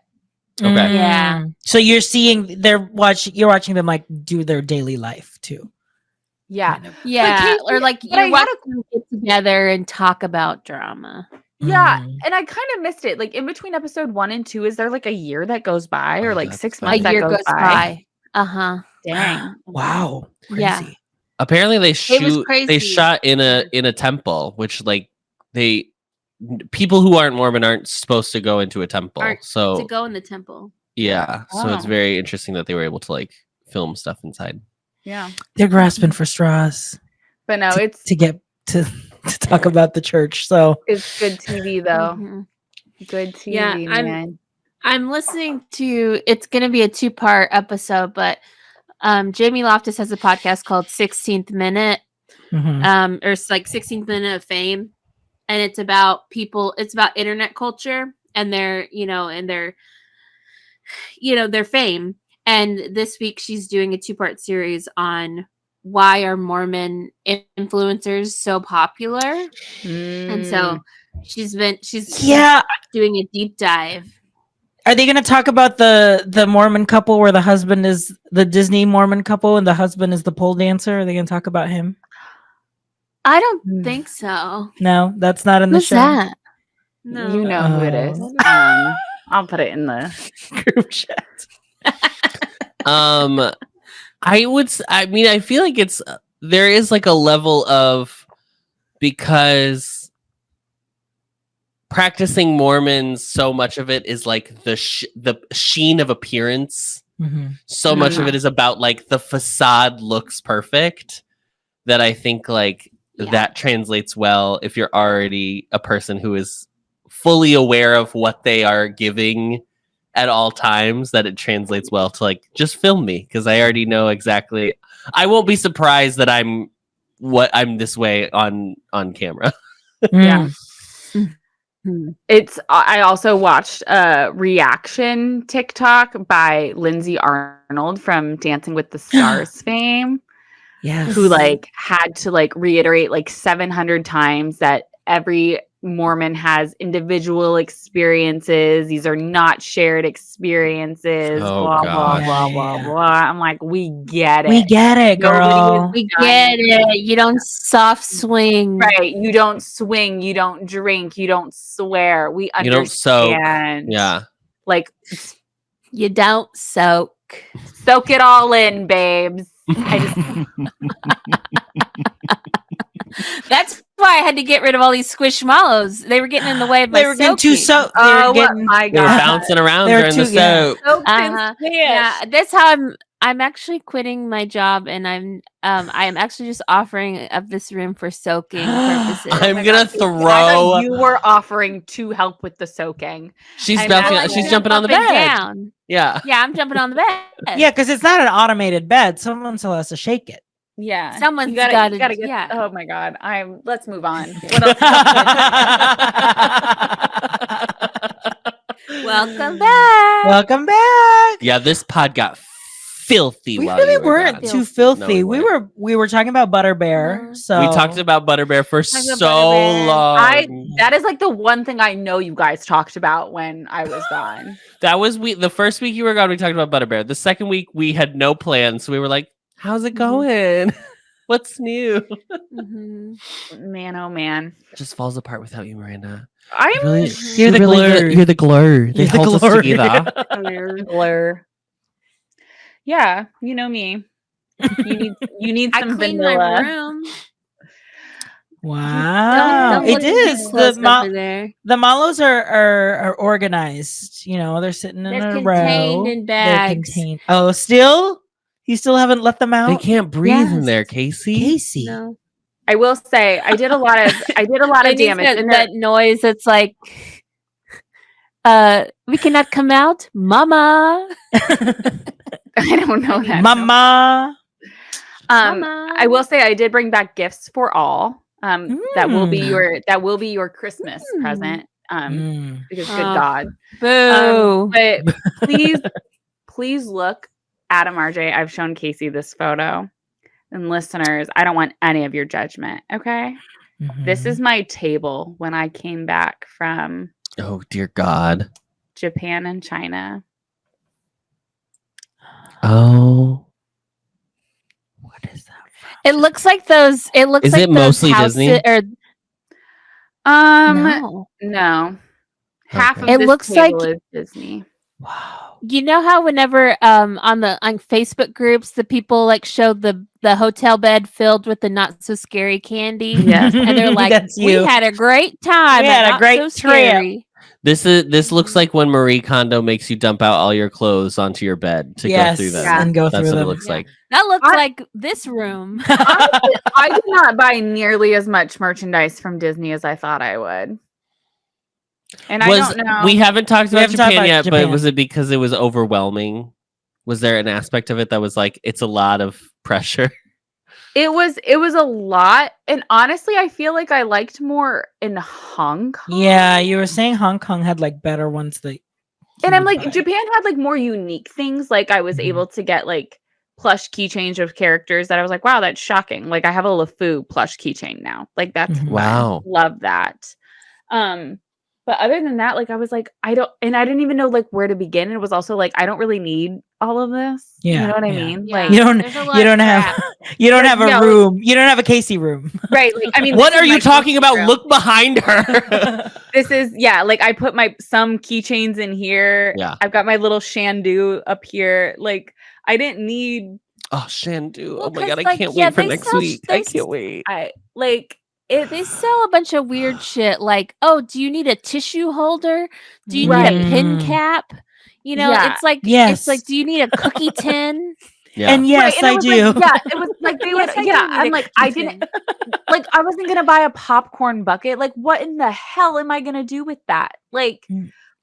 Okay. Yeah. So you're you're watching them like do their daily life too. Yeah. Kind of. Yeah. Or like you're watching them get together and talk about drama. Yeah. And I kind of missed it. Like in between episode 1 and 2, is there like a year that goes by or like 6 months that goes by? Uh-huh. Dang. Wow. Crazy. Yeah. Apparently they shot in a temple, which like people who aren't Mormon aren't supposed to go into a temple. To go in the temple. Yeah. So it's very interesting that they were able to like film stuff inside. Yeah. They're grasping for straws. But no, it's to get to talk about the church. So it's good TV though. Mm-hmm. Good TV, man. I'm listening to, it's going to be a 2-part episode, but Jamie Loftus has a podcast called 16th Minute, or it's like 16th Minute of Fame. And it's about it's about internet culture and their fame. And this week she's doing a 2-part series on why are Mormon influencers so popular. And so she's doing a deep dive. Are they going to talk about the Mormon couple where the husband is the Disney Mormon couple and the husband is the pole dancer? Are they going to talk about him? I don't think so. No, that's not in the show. That? No. You know who it is. I'll put it in the group chat. I feel like there is like a level of, because practicing Mormons, so much of it is like the sheen of appearance. So much of it is about like the facade looks perfect, that I think like that translates well if you're already a person who is fully aware of what they are giving at all times, that it translates well to like, just film me because I already know exactly. I won't be surprised that I'm this way on camera. Yeah. I also watched a reaction TikTok by Lindsay Arnold from Dancing with the Stars fame. Yes. Who like had to like reiterate like 700 times that every Mormon has individual experiences. These are not shared experiences. Oh, blah, gosh. blah, blah, blah, blah. I'm like, we get it. We get it, girl. We get it. You don't soft swing. Right. You don't swing. You don't drink. You don't swear. We understand. You don't soak. Yeah. Like, you don't soak. Soak it all in, babes. That's why I had to get rid of all these squishmallows. They were getting in the way of my They were getting too soaked. My God. They were bouncing around during the soak. Yeah, that's how I'm actually quitting my job, and I'm actually just offering up this room for soaking purposes. I'm gonna throw. You were offering to help with the soaking. She's jumping on the bed. Down. Yeah, I'm jumping on the bed. Yeah, because it's not an automated bed. Someone still has to shake it. Yeah, someone's got to get. Yeah. Oh my God, let's move on. What else? Welcome back. Welcome back. Yeah, this pod got filthy. We really weren't too filthy. No, we were talking about Butterbear. So we talked about Butterbear for so long. That is like the one thing I know you guys talked about when I was gone. That was the first week you were gone. We talked about Butterbear. The second week we had no plans, so we were like, "How's it going? What's new?" Man, oh man, it just falls apart without you, Miranda. You're the glue. You're the glue. They hold us together. You're the glue. Yeah, you know me. You need some vanilla. My room. Wow, it is. The Malos are organized. You know, they're sitting in a row. Contained in bags. Oh, still? You still haven't let them out? They can't breathe in there, Casey. No. I will say I did a lot of damage. And that noise that's like, we cannot come out, Mama. I don't know that. Mama. Mama. I will say I did bring back gifts for all. That will be your Christmas present. Because good God. Boo. But please look, Adam RJ. I've shown Casey this photo. And listeners, I don't want any of your judgment. Okay. This is my table when I came back from oh dear God, Japan and China. Oh, what is that? It looks like those. It looks is like it mostly Disney? No. Half of it this looks table like is Disney. Wow. You know how whenever on Facebook groups the people like show the hotel bed filled with the not so scary candy, yeah, and they're like, "We had a great time. We had a great trip." This looks like when Marie Kondo makes you dump out all your clothes onto your bed to go through them. And go through That's them. what it looks like. That looks like this room. I did not buy nearly as much merchandise from Disney as I thought I would. And I don't know. We haven't talked about Japan yet, but was it because it was overwhelming? Was there an aspect of it that was like, it's a lot of pressure? It was a lot. And honestly, I feel like I liked more in Hong Kong. Yeah, you were saying Hong Kong had like better ones that. And I'm like, Japan had like more unique things. Like I was able to get like plush keychains of characters that I was like, wow, that's shocking. Like I have a LeFou plush keychain now. Like that's wow. Love that. But other than that, like I was like, I didn't even know like where to begin. It was also like I don't really need all of this. Yeah, you know what I mean? Yeah. Like you don't have a room. You don't have a Casey room. Right. Like, I mean, what are you talking about? Room. Look behind her. This is like I put some keychains in here. Yeah. I've got my little Shandu up here. Like I didn't need Shandu. Well, oh my God, like, I can't wait for next week. I can't wait. They sell a bunch of weird shit like, oh, do you need a tissue holder? Do you need a pin cap? It's like, do you need a cookie tin? Yeah. And yes, and I do. Like, it was like they would, I yeah. do need I'm to like, I continue. didn't like I wasn't gonna buy a popcorn bucket. Like, what in the hell am I gonna do with that? Like,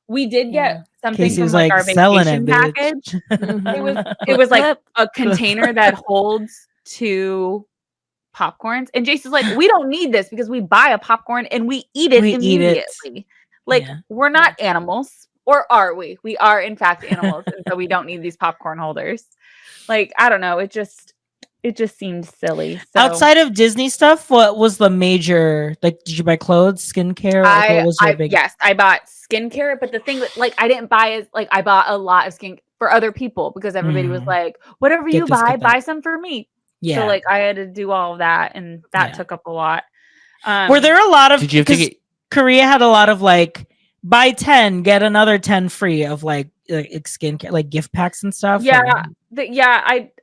we did get something Casey from was like like, our selling vacation it, bitch. package. It was like Clip. a container that holds 2 popcorns. And Jason's like, we don't need this because we buy a popcorn and we eat it immediately. Like, we're not animals, or are we? We are in fact animals, and so we don't need these popcorn holders. Like, I don't know. It just seemed silly. So outside of Disney stuff, what was the major? Like, did you buy clothes, skincare? Like, what was your big? Yes, I bought skincare, but the thing that like I didn't buy is like I bought a lot of skin for other people because everybody was like, whatever you buy some for me. Yeah. So like I had to do all of that, and that took up a lot. Were there a lot of? Did you have to get? Korea had a lot of like buy 10 get another 10 free of like skincare, like gift packs and stuff. Yeah,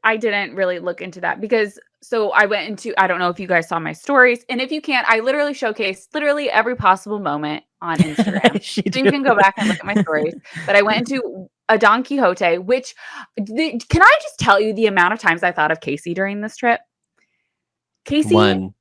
I didn't really look into that because so I went into, I don't know if you guys saw my stories, and if you can't, I literally showcase literally every possible moment on Instagram. So you can go back and look at my stories. But I went into a Don Quixote, which can I just tell you the amount of times I thought of Casey during this trip? Casey, when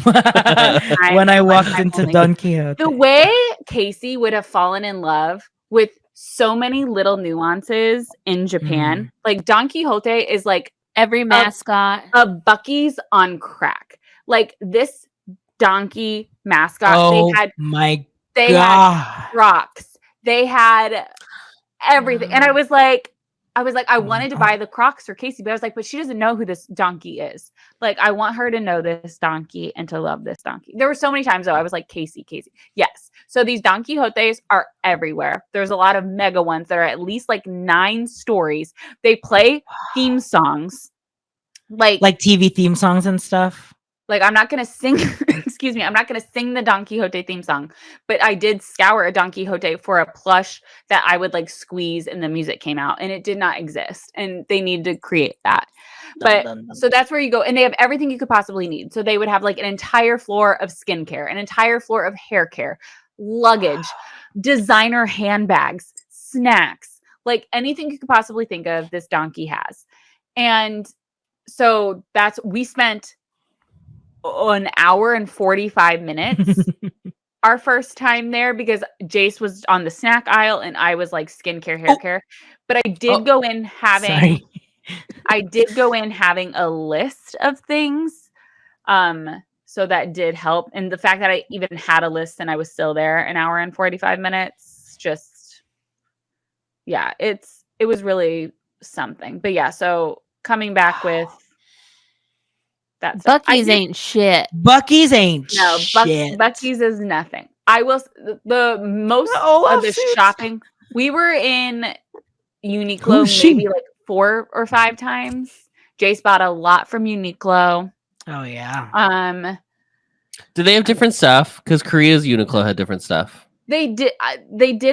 I walked into Don Quixote, the way Casey would have fallen in love with so many little nuances in Japan. Like Don Quixote is like every mascot, a Buc-ee's on crack. Like this donkey mascot, oh they had Crocs, they had everything, and I was like, I wanted to buy the Crocs for Casey, but I was like, but she doesn't know who this donkey is. Like, I want her to know this donkey and to love this donkey. There were so many times though, I was like, Casey. Yes. So these Don Quixotes are everywhere. There's a lot of mega ones that are at least like 9 stories. They play theme songs. Like TV theme songs and stuff. Like, I'm not going to sing, excuse me, I'm not going to sing the Don Quixote theme song, but I did scour a Don Quixote for a plush that I would like squeeze and the music came out, and it did not exist. And they need to create that. But so that's where you go. And they have everything you could possibly need. So they would have like an entire floor of skincare, an entire floor of hair care, luggage, designer handbags, snacks, like anything you could possibly think of, this donkey has. And so we spent an hour and 45 minutes our first time there because Jace was on the snack aisle and I was like skincare, hair care. But I did go in having a list of things. So that did help. And the fact that I even had a list and I was still there an hour and 45 minutes, it was really something. But yeah, so coming back with Buc-ee's ain't shit. Buc-ee's ain't shit. Buc-ee's is nothing. I will. The most of the shopping. We were in Uniqlo maybe like 4 or 5 times. Jace bought a lot from Uniqlo. Oh yeah. Do they have different stuff? Because Korea's Uniqlo had different stuff. They did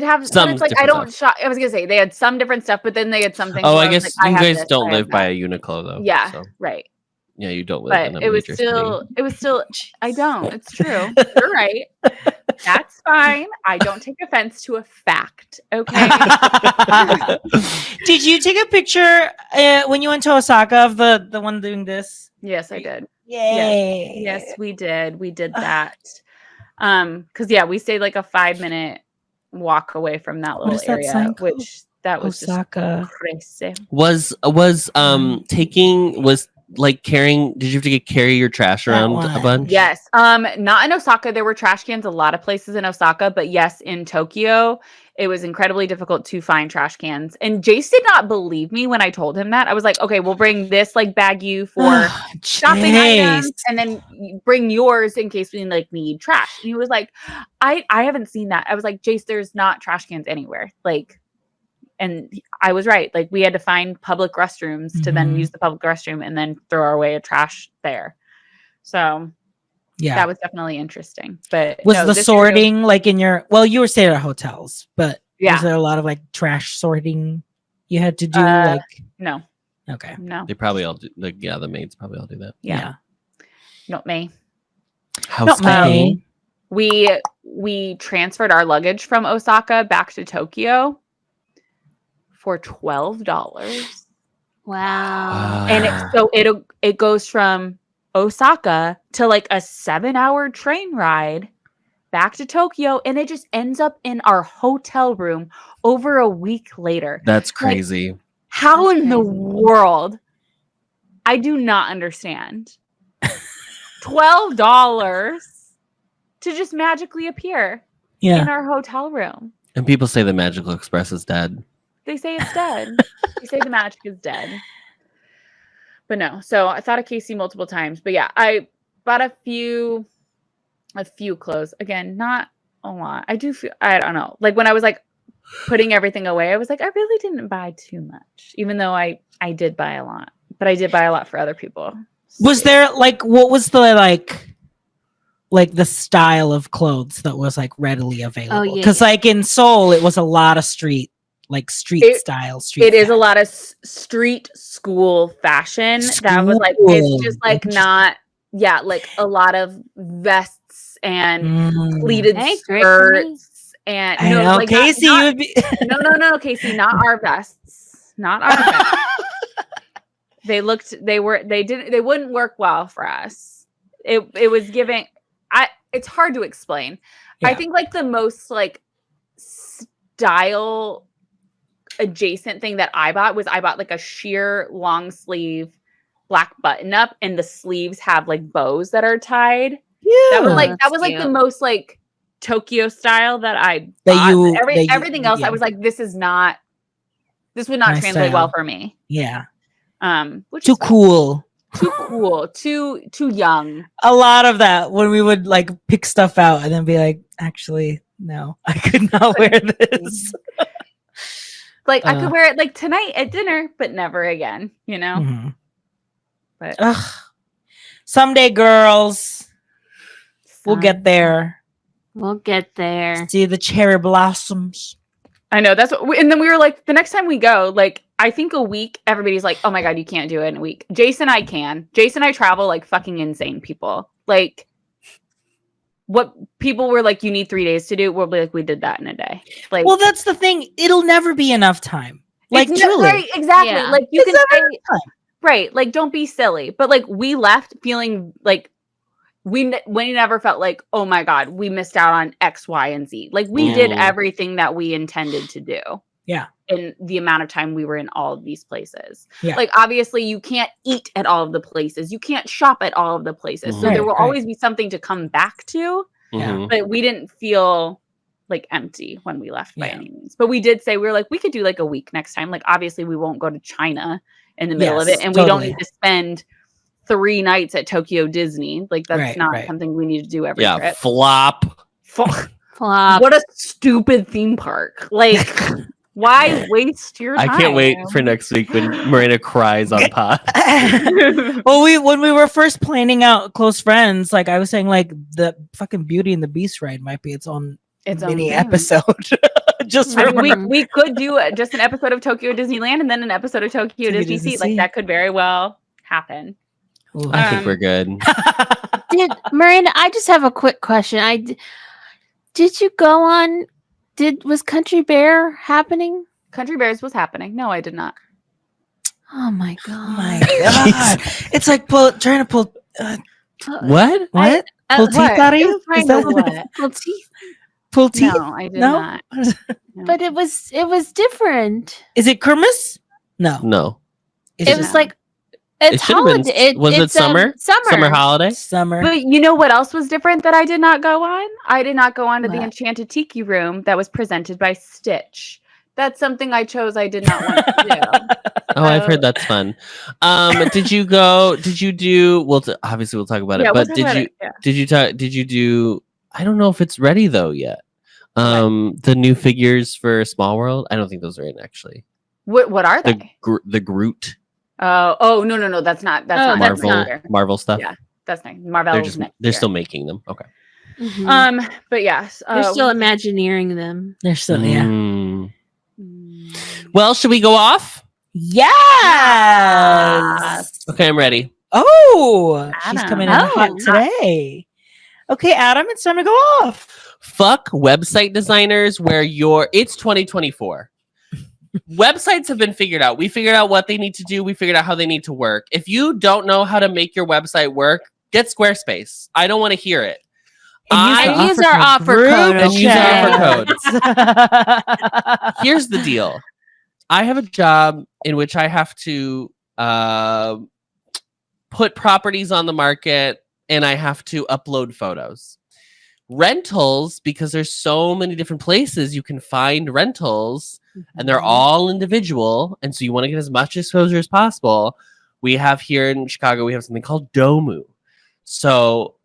have some. It's like I don't shop. I was gonna say they had some different stuff, but then they had something. Oh, I guess you guys don't live by a Uniqlo though. Yeah. So. Right. Yeah, you don't live but it was still I don't. It's true. You're right. That's fine. I don't take offense to a fact. Okay. Did you take a picture when you went to Osaka of the one doing this? Yes, I did. Yay. Yes, we did. We did that. Because we stayed like a 5-minute walk away from that little area, which that was Osaka. Just crazy. Was like carrying, did you have to carry your trash around a bunch? Yes. Not in Osaka. There were trash cans a lot of places in Osaka, but yes, in Tokyo, it was incredibly difficult to find trash cans. And Jace did not believe me when I told him that. I was like, okay, we'll bring this like bag you for shopping items, and then bring yours in case we like need trash. And he was like, I haven't seen that. I was like, Jace, there's not trash cans anywhere. Like, and I was right. Like, we had to find public restrooms to then use the public restroom and then throw our way of trash there. So yeah, that was definitely interesting. But was the sorting like in your, you were staying at hotels, but was there a lot of like trash sorting you had to do? No. Okay. No. They probably all do. Like, the maids probably all do that. Yeah. Not me. Housekeeping. We transferred our luggage from Osaka back to Tokyo for $12. Wow. And it goes from Osaka to like a 7-hour train ride back to Tokyo, and it just ends up in our hotel room over a week later. That's crazy. Like, how in the world? I do not understand. $12 to just magically appear in our hotel room. And people say the Magical Express is dead. They say it's dead. They say the magic is dead. But no, so I thought of Casey multiple times. But yeah, I bought a few clothes. Again, not a lot. I don't know. Like when I was like putting everything away, I was like, I really didn't buy too much, even though I did buy a lot. But I did buy a lot for other people. So. Was there like, what was the like the style of clothes that was like readily available? Because like in Seoul, it was a lot of street style. It is a lot of street school fashion. That was like, it's just like not, like a lot of vests and pleated skirts. And like Casey, would be no, Casey, not our vests, not our vests. They wouldn't work well for us. It was giving. It's hard to explain. Yeah. I think like the most like style adjacent thing that I bought like a sheer long sleeve black button up, and the sleeves have like bows that are tied. Yeah, that was like the most like Tokyo style that I bought. Everything else, I was like, this would not translate well for me. Yeah. Which too cool. Too young. A lot of that when we would like pick stuff out and then be like, actually, no, I could not wear this. Like I could wear it like tonight at dinner, but never again, you know? Mm-hmm. But someday, girls, we'll get there. We'll get there. See the cherry blossoms. I know, that's what and then we were like, the next time we go, like I think a week, everybody's like, oh my God, you can't do it in a week. Jason and I travel like fucking insane people. Like what people were like, you need 3 days to do. We'll be like, we did that in a day. Like, well, that's the thing. It'll never be enough time. Like truly. Right, exactly. Yeah. Like you can say, right. Like, don't be silly. But like we left feeling like we never felt like, oh my God, we missed out on X, Y, and Z. Like we did everything that we intended to do. Yeah. In the amount of time we were in all of these places. Yeah. Like obviously you can't eat at all of the places. You can't shop at all of the places. So there will always be something to come back to. Yeah. But we didn't feel like empty when we left by any means. But we did say, we were like, we could do like a week next time. Like obviously we won't go to China in the middle of it. And we don't need to spend 3 nights at Tokyo Disney. Like that's not something we need to do every trip. Flop. What a stupid theme park. Like why waste your time? I can't wait for next week when Marina cries on pod. Well, when we were first planning out Close Friends, like I was saying, like the fucking Beauty and the Beast ride might be its own mini episode. Just we could do just an episode of Tokyo Disneyland and then an episode of Tokyo Disney Sea. Like that could very well happen. Ooh, I think we're good. Marina, I just have a quick question. Did you go on? Was Country Bear happening? Country Bears was happening. No, I did not. Oh my God. Oh my God. It's like trying to pull what? Pull teeth out of you? Is that what? Pull teeth? Pull teeth? No, I did not. But it was different. Is it Kermis? No. It was like it's holiday. Was it summer? Summer holiday? Summer. But you know what else was different that I did not go on? I did not go on to the Enchanted Tiki Room that was presented by Stitch. That's something I chose I did not want to do. Oh, I've heard that's fun. Did you go? Did you do? Well, obviously we'll talk about it. But did you do? I don't know if it's ready though yet. The new figures for Small World. I don't think those are in actually. What are they? The Groot. Oh no, that's not Marvel stuff. Yeah, that's nice. Marvel. They're still making them. Okay. Mm-hmm. But yes, they're still imagineering them. They're still Well, should we go off? Yes. Okay, I'm ready. Oh, she's coming in hot today. Okay, Adam, it's time to go off. Fuck website designers where it's 2024. Websites have been figured out. We figured out what they need to do. We figured out how they need to work. If you don't know how to make your website work, get Squarespace. I don't want to hear it. And use our offer code. And use our offer code. Here's the deal. I have a job in which I have to put properties on the market and I have to upload photos. Rentals, because there's so many different places you can find rentals and they're all individual. And so you want to get as much exposure as possible. We have here in Chicago, we have something called Domu. So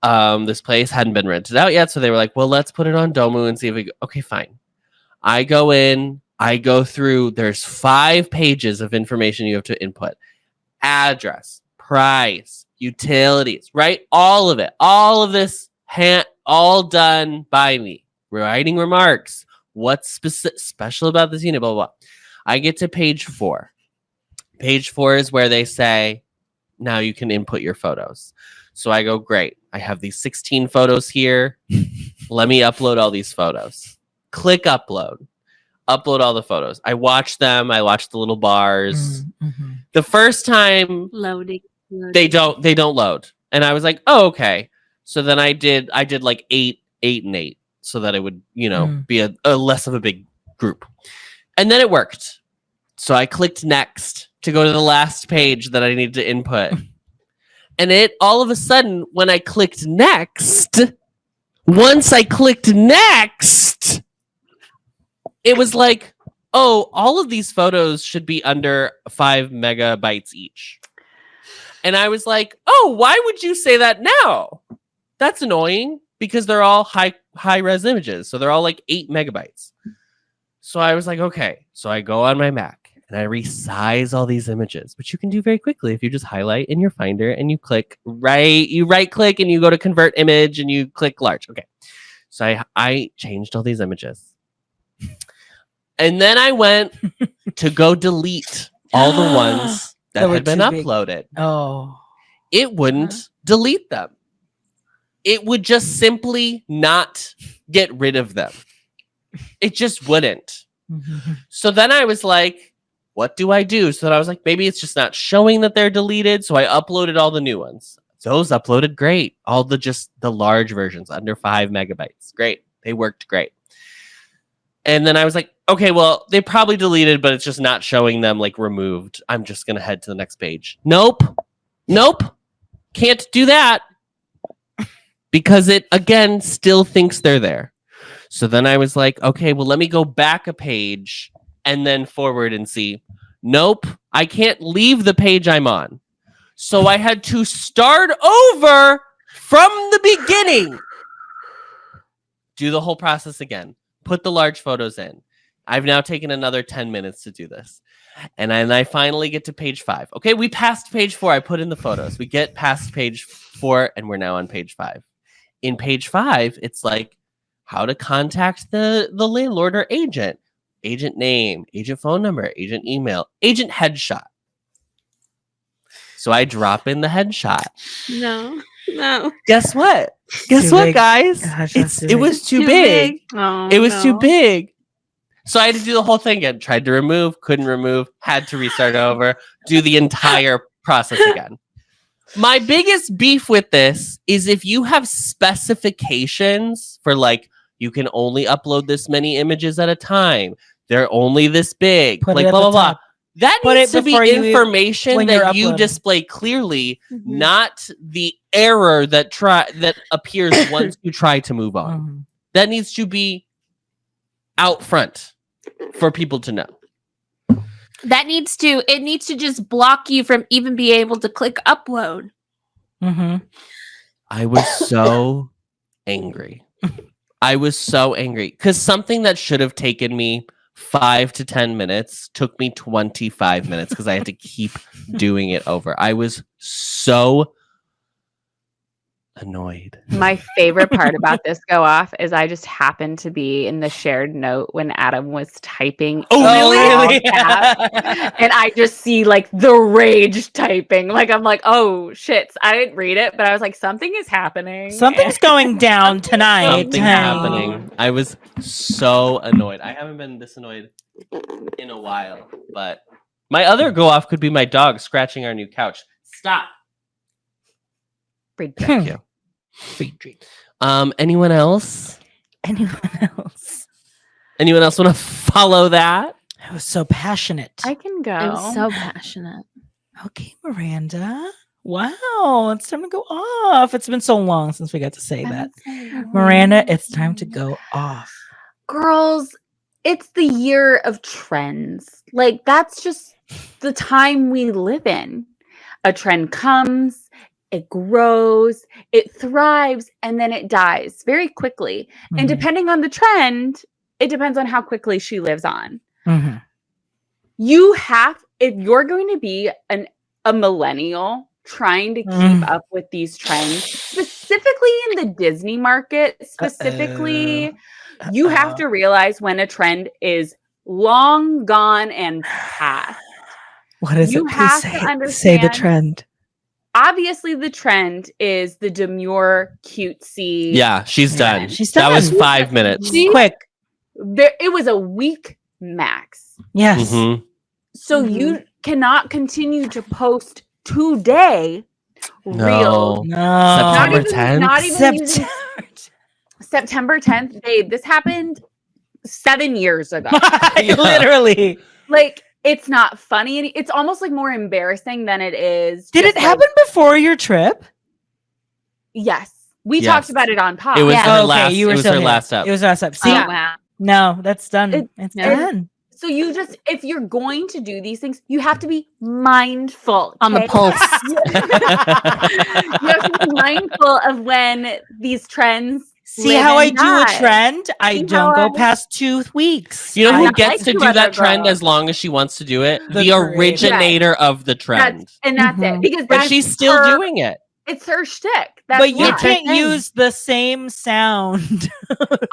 this place hadn't been rented out yet. So they were like, well, let's put it on Domu and see if we go. Okay, fine. I go in, I go through, there's 5 pages of information you have to input. Address, price, utilities, right? All of it. All of this all done by me. Writing remarks. What's special about this unit? Blah, blah, blah. I get to page 4. Page 4 is where they say, now you can input your photos. So I go, great. I have these 16 photos here. Let me upload all these photos. Click upload. Upload all the photos. I watch them. I watch the little bars. Mm-hmm. The first time loading. They don't load. And I was like, oh, okay. So then I did like 8 and 8 so that it would, be a less of a big group. And then it worked. So I clicked next to go to the last page that I needed to input. And it all of a sudden, when I clicked next, once I clicked next, it was like, oh, all of these photos should be under 5 megabytes each. And I was like, oh, why would you say that now? That's annoying because they're all high res images. So they're all like 8 megabytes. So I was like, okay. So I go on my Mac and I resize all these images, which you can do very quickly if you just highlight in your Finder and you right click and you go to convert image and you click large. Okay. So I changed all these images. And then I went to go delete all the ones that had been uploaded. Oh. It wouldn't delete them. It would just simply not get rid of them. It just wouldn't. So then I was like, what do I do? So then I was like, maybe it's just not showing that they're deleted. So I uploaded all the new ones. Those uploaded great. All the large versions under 5 megabytes. Great. They worked great. And then I was like, okay, well, they probably deleted, but it's just not showing them like removed. I'm just going to head to the next page. Nope. Can't do that. Because it, again, still thinks they're there. So then I was like, okay, well, let me go back a page and then forward and see. Nope, I can't leave the page I'm on. So I had to start over from the beginning. Do the whole process again. Put the large photos in. I've now taken another 10 minutes to do this. And then I finally get to page 5. Okay, we passed page 4. I put in the photos. We get past page 4, and we're now on page 5. In page 5, it's like how to contact the landlord or agent. Agent name, agent phone number, agent email, agent headshot. So I drop in the headshot. No. Guess what? Guess what, guys? Gosh, it was too big. Oh, it was too big. So I had to do the whole thing again. Tried to remove, couldn't remove, had to restart over, do the entire process again. My biggest beef with this is if you have specifications for like, you can only upload this many images at a time. They're only this big. Like blah, blah, blah. That needs to be information that you display clearly, not the error that appears once you try to move on. That needs to be out front for people to know. It needs to just block you from even being able to click upload. I was so angry. Because something that should have taken me 5 to 10 minutes took me 25 minutes because I had to keep doing it over. I was so annoyed. My favorite part about this go off is I just happened to be in the shared note when Adam was typing. Oh, really? And I just see like the rage typing. Like I'm like, oh shit. I didn't read it, but I was like, something is happening. Something's going down tonight. Something happening. I was so annoyed. I haven't been this annoyed in a while, but my other go off could be my dog scratching our new couch. Stop. Thank you. Sweet treat. Anyone else? Anyone else want to follow that? I was so passionate. I can go. I was so passionate. Okay, Miranda. Wow, it's time to go off. It's been so long since we got to say that. Miranda, it's time to go off. Girls, it's the year of trends. Like, that's just the time we live in. A trend comes, it grows, it thrives, and then it dies very quickly. Mm-hmm. And depending on the trend, it depends on how quickly she lives on. Mm-hmm. If you're going to be a millennial trying to keep up with these trends, specifically in the Disney market, you have to realize when a trend is long gone and past. What is you it? Have Please to understand, say the trend. Obviously, the trend is the demure, cutesy. Yeah, she's done. She's done. That was 5 minutes. Quick. It was a week max. Yes. Mm-hmm. So you cannot continue to post today. No. September 10th. Not even September 10th. Babe, this happened 7 years ago. Literally. Like, it's not funny. It's almost like more embarrassing than it is. Did it happen before your trip? Yes. We talked about it on pod. It was her last. It was her last up. It was last up. See, wow. No, that's done. It's done. So if you're going to do these things, you have to be mindful. On the pulse. You have to be mindful of when these trends. See how I do a trend? I don't go past 2 weeks. You know who gets to do that trend as long as she wants to do it? The originator of the trend. That's it. But she's still doing it. It's her shtick. But you can't use the same sound.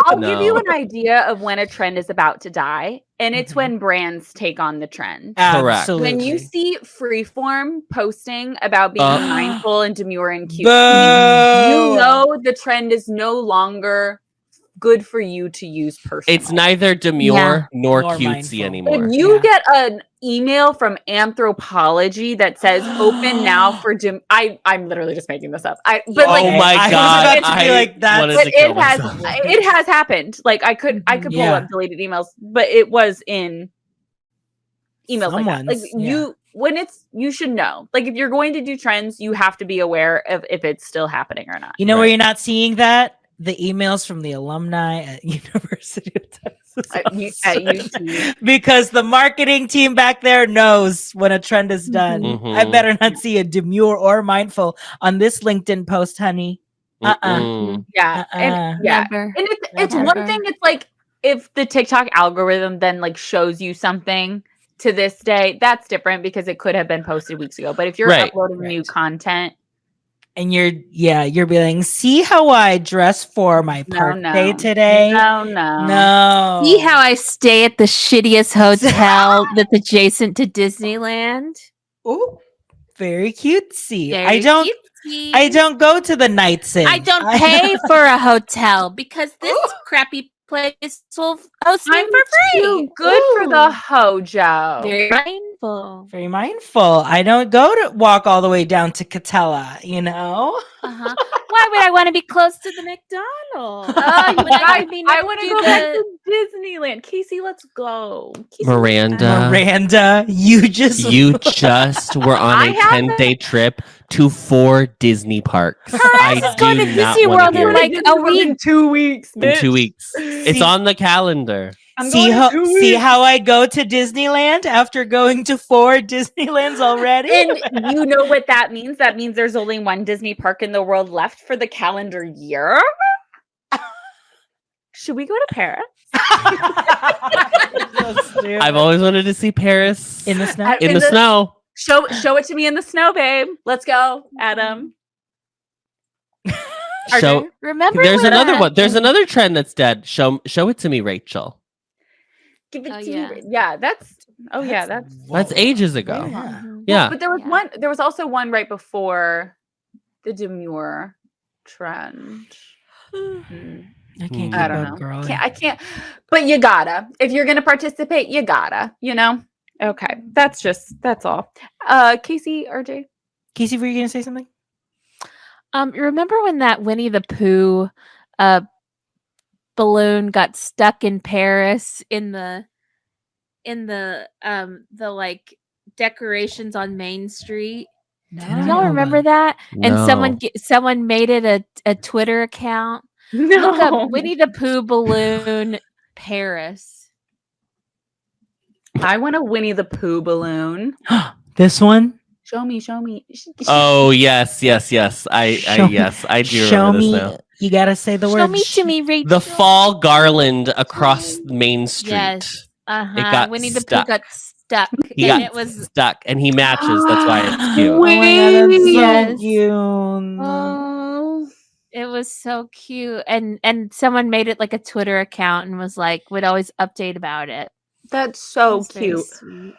I'll give you an idea of when a trend is about to die, and it's when brands take on the trend. Correct. When you see Freeform posting about being mindful and demure and cute, you know the trend is no longer good for you to use personally. It's neither demure nor cutesy anymore. If you get an email from Anthropology that says open now for I'm literally just making this up. My god! It has happened. Like I could pull up deleted emails, but it was in emails like that. Like you should know. Like if you're going to do trends, you have to be aware of if it's still happening or not. You know where you're not seeing that? The emails from the alumni at University of Texas at UT. Because the marketing team back there knows when a trend is done. Mm-hmm. I better not see a demure or mindful on this LinkedIn post, honey. Yeah. And it's one thing. It's like if the TikTok algorithm then like shows you something to this day, that's different because it could have been posted weeks ago. But if you're uploading new content. And you're being, see how I dress for my birthday today? No. See how I stay at the shittiest hotel that's adjacent to Disneyland? Oh, very cutesy. I don't go to the Nights Inn. I don't pay for a hotel because this crappy place will host me for free. Too good for the hojo. Very mindful. Very mindful. I don't go to walk all the way down to Catella, you know? Why would I want to be close to the McDonald's? I want to go back to Disneyland. Casey, let's go. Casey, Miranda, you just were on a 10-day trip to 4 Disney parks. I do to Disney World in like a week. In 2 weeks. In 2 weeks. It's on the calendar. See how I go to Disneyland after going to 4 Disneylands already? And you know what that means? That means there's only one Disney park in the world left for the calendar year. Should we go to Paris? I've always wanted to see Paris in the snow. In the snow. Show it to me in the snow, babe. Let's go, Adam. Show. Remember? There's when another one. There's another trend that's dead. Show it to me, Rachel. Give it Oh, to yeah. me. Yeah, That's ages ago. Yeah. Yeah. But there was one. There was also one right before the demure trend. I can't I keep don't up, know. girl. I can't. But you gotta. If you're gonna participate, you gotta. You know. Okay. That's all. Casey, RJ. Casey, were you gonna say something? Remember when that Winnie the Pooh balloon got stuck in Paris in the like decorations on Main Street? No. Do y'all remember that? And No. someone made it a Twitter account. No. Look up Winnie the Pooh balloon Paris. I want a Winnie the Pooh balloon. This one? Show me. Oh yes. I do remember this now. You gotta say the word. Show me to me, Rachel. The fall garland across Main Street. Yes. It got Winnie the stuck. Pooh got stuck. He and got it was stuck, and he matches. That's why it's cute. Oh my god, that's so Yes. cute. Oh. it was so cute. And someone made it like a Twitter account and was like would always update about it. That's It so was very cute. sweet.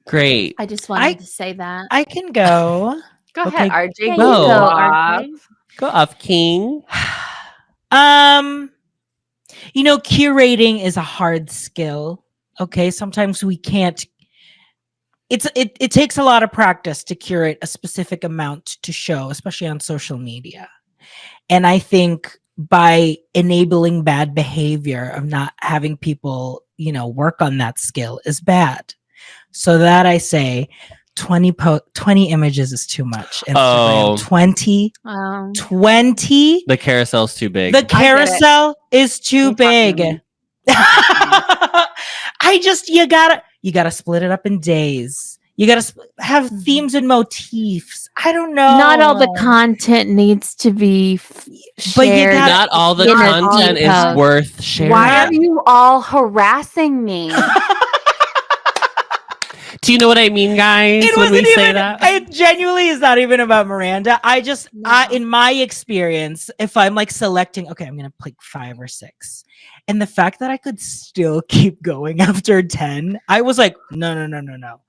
Great. I just wanted to say that. I can go. Go Okay, ahead, RJ. Yeah, you go, go, off. RJ. Go off, King. Curating is a hard skill. Okay, sometimes we can't. It takes a lot of practice to curate a specific amount to show, especially on social media. And I think by enabling bad behavior of not having people, work on that skill is bad. So that I say 20 images is too much. Instagram, 20. 20. The carousel's too big. The carousel is too big. You gotta split it up in days. You gotta have themes and motifs. I don't know. Not all the content needs to be But you shared. gotta- Not all the in a content deep is post. worth sharing. Why are you all harassing me? Do you know what I mean, guys? It when we wasn't say even, that, it genuinely is not even about Miranda. In my experience, if I'm like selecting, okay, I'm gonna pick 5 or 6, and the fact that I could still keep going after 10, I was like, no,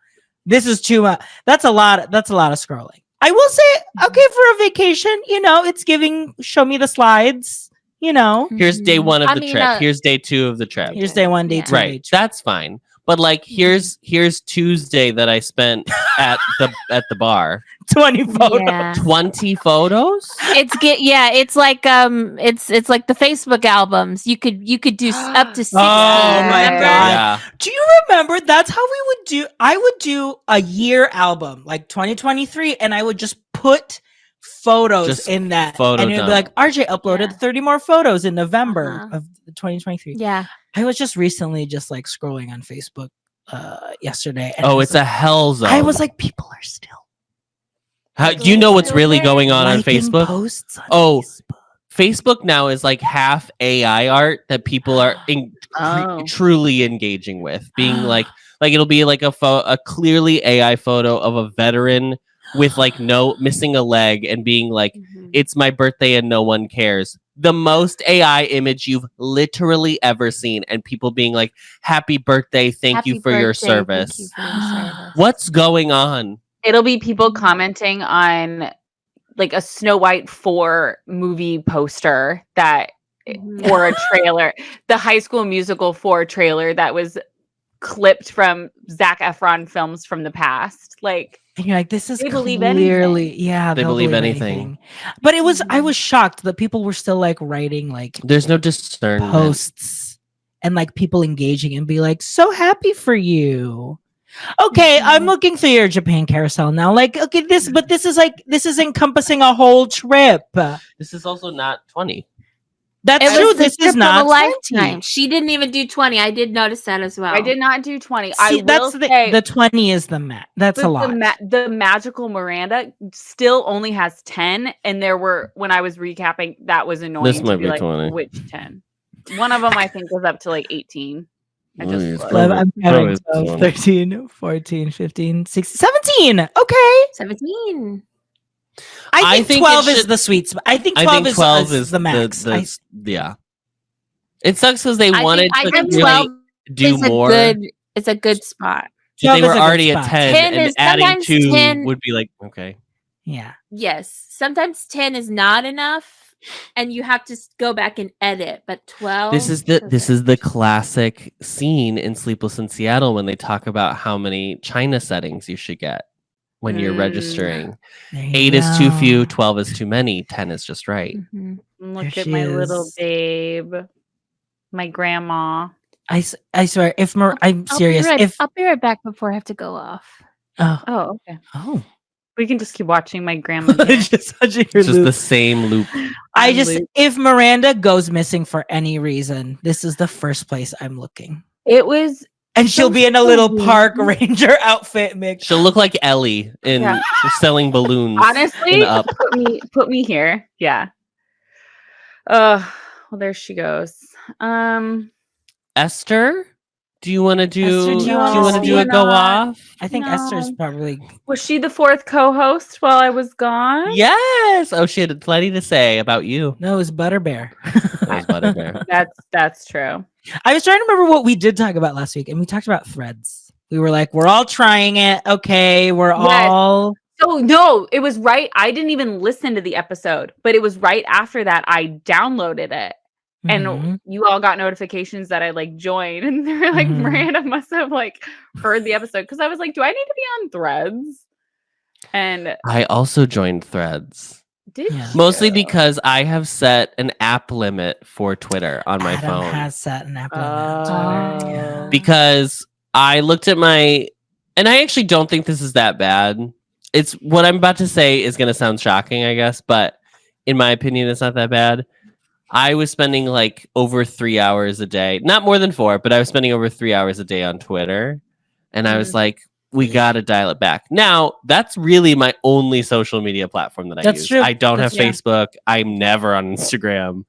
this is too much. That's a lot of scrolling. I will say, okay, for a vacation, it's giving. Show me the slides. here's day 1 of I the mean, trip. Here's day 2 of the trip. Here's day 1, day 2, Right, day 2. that's fine. But like, here's Tuesday that I spent at the bar. 20 photos. Yeah. 20 photos. It's like it's like the Facebook albums. You could do up to 60. Oh my remember? God. Yeah. Do you remember? That's how we would do. I would do a year album, like 2023, and I would just put photos Just in that, photo and it'd be dump. like RJ uploaded 30 more photos in November of 2023. Yeah. I was just recently just like scrolling on Facebook yesterday. And Oh, it's a hell zone. I was like, people are still. How do you know what's really going on liking Facebook? Posts on Facebook. Facebook. Facebook now is like half AI art that people are truly engaging with, being like it'll be like a clearly AI photo of a veteran with like missing a leg and being like, it's my birthday and no one cares. The most AI image you've literally ever seen, and people being like, happy birthday, thank you for your service. What's going on? It'll be people commenting on like a Snow White 4 movie poster or a trailer, the High School Musical 4 trailer that was clipped from Zac Efron films from the past. Like, and you're like, this is they believe clearly, anything. yeah, They believe anything. But I was shocked that people were still like writing like There's no discernment. posts and like people engaging and be like, so happy for you. Okay, I'm looking through your Japan carousel now. Like, okay, this is encompassing a whole trip. This is also not 20. That's true. This is not a lifetime. She didn't even do 20. I did notice that as well. I did not do 20. See, the 20 is that's a lot. The magical Miranda still only has 10, and there were, when I was recapping, that was annoying. This might be like, 20. Which 10? One of them I think was up to like 18. I just I'm counting 12, 13, 14, 15, 16, 17. Okay. 17. I think 12 is the sweet spot. I think 12 is the max. Yeah. It sucks because they wanted to really 12 do more. It's a good spot. They were already at 10, and adding 2 would be like, okay. Yeah. Yes. Sometimes 10 is not enough, and you have to go back and edit. But 12. This is the classic scene in Sleepless in Seattle when they talk about how many China settings you should get when you're registering. 8 is too few, 12 is too many, 10 is just right. Mm-hmm. Look at my little babe, my grandma. I swear, I'm serious. I'll be right back before I have to go off. Oh, okay. Oh, we can just keep watching my grandma. just the same loop. If Miranda goes missing for any reason, this is the first place I'm looking. It was, and she'll be in a little park ranger outfit mix. She'll look like Ellie in selling balloons. Honestly, put me here. Yeah. Well, there she goes. Esther, do you want to do a go off? I think Esther's probably. Was she the 4th co-host while I was gone? Yes. Oh, she had plenty to say about you. No, it was Butterbear. It was Butterbear. That's true. I was trying to remember what we did talk about last week, and we talked about threads. We were like, we're all trying it. Okay, we're all. Oh no, it was right. I didn't even listen to the episode, but it was right after that I downloaded it. And you all got notifications that I like joined, and they're like, Miranda must have like heard the episode, because I was like, do I need to be on Threads? And I also joined Threads. Mostly because I have set an app limit for Twitter on my phone. Has set an app limit on Twitter. Yeah. Because I looked at and I actually don't think this is that bad. It's what I'm about to say is going to sound shocking, I guess, but in my opinion, it's not that bad. I was spending like over 3 hours a day, not more than 4, but I was spending over 3 hours a day on Twitter. And I was like, we got to dial it back. Now, that's really my only social media platform that I use. True. I don't have Facebook. I'm never on Instagram.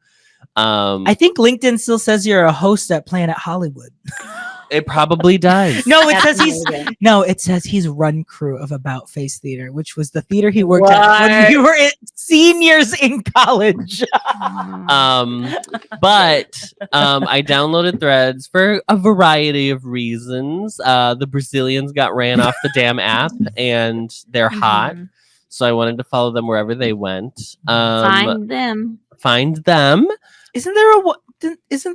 I think LinkedIn still says you're a host at Planet Hollywood. It probably does. It says he's run crew of About Face Theater, which was the theater he worked at when we were seniors in college. But I downloaded Threads for a variety of reasons. The Brazilians got ran off the damn app, and they're hot, so I wanted to follow them wherever they went. Find them. Isn't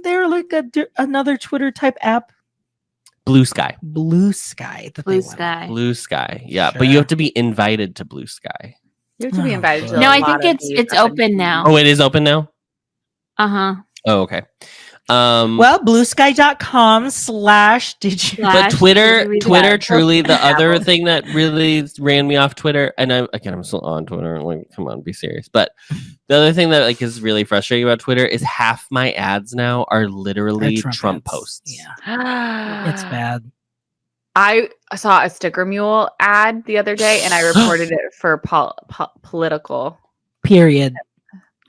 there like another Twitter type app? Blue Sky. Blue Sky. Yeah, sure. But you have to be invited to Blue Sky. You have to be invited to. No, I think it's open now. Oh, it is open now? Uh-huh. Oh, okay. Well, bluesky.com/ did you? But Twitter truly, the other thing that really ran me off Twitter, and I'm still on Twitter. Like, come on, be serious. But the other thing that like is really frustrating about Twitter is half my ads now are literally Trump posts. Yeah, it's bad. I saw a Sticker Mule ad the other day, and I reported it for political.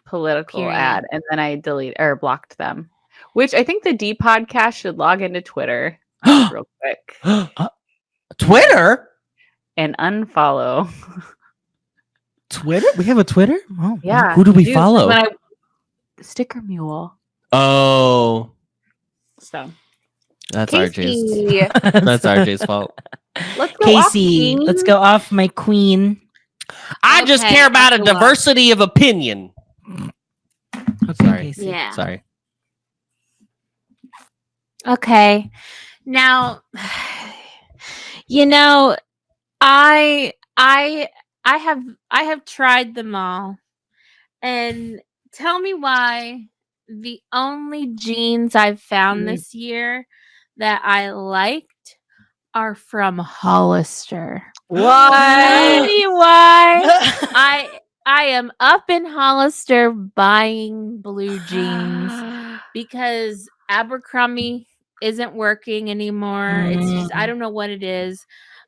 Political ad, and then I blocked them. Which I think the D podcast should log into Twitter real quick. Twitter? And unfollow. Twitter? We have a Twitter? Oh, yeah. Who do we follow? Sticker Mule. Oh. So. That's Casey. RJ's. That's RJ's fault. Let's go Casey, let's go off my queen. I just care about a diversity of opinion. Okay, sorry. Casey. Yeah. Sorry. Okay. Now, I have tried them all, and tell me why the only jeans I've found this year that I liked are from Hollister. Why? Tell me why I am up in Hollister buying blue jeans because Abercrombie isn't working anymore. It's just, I don't know what it is.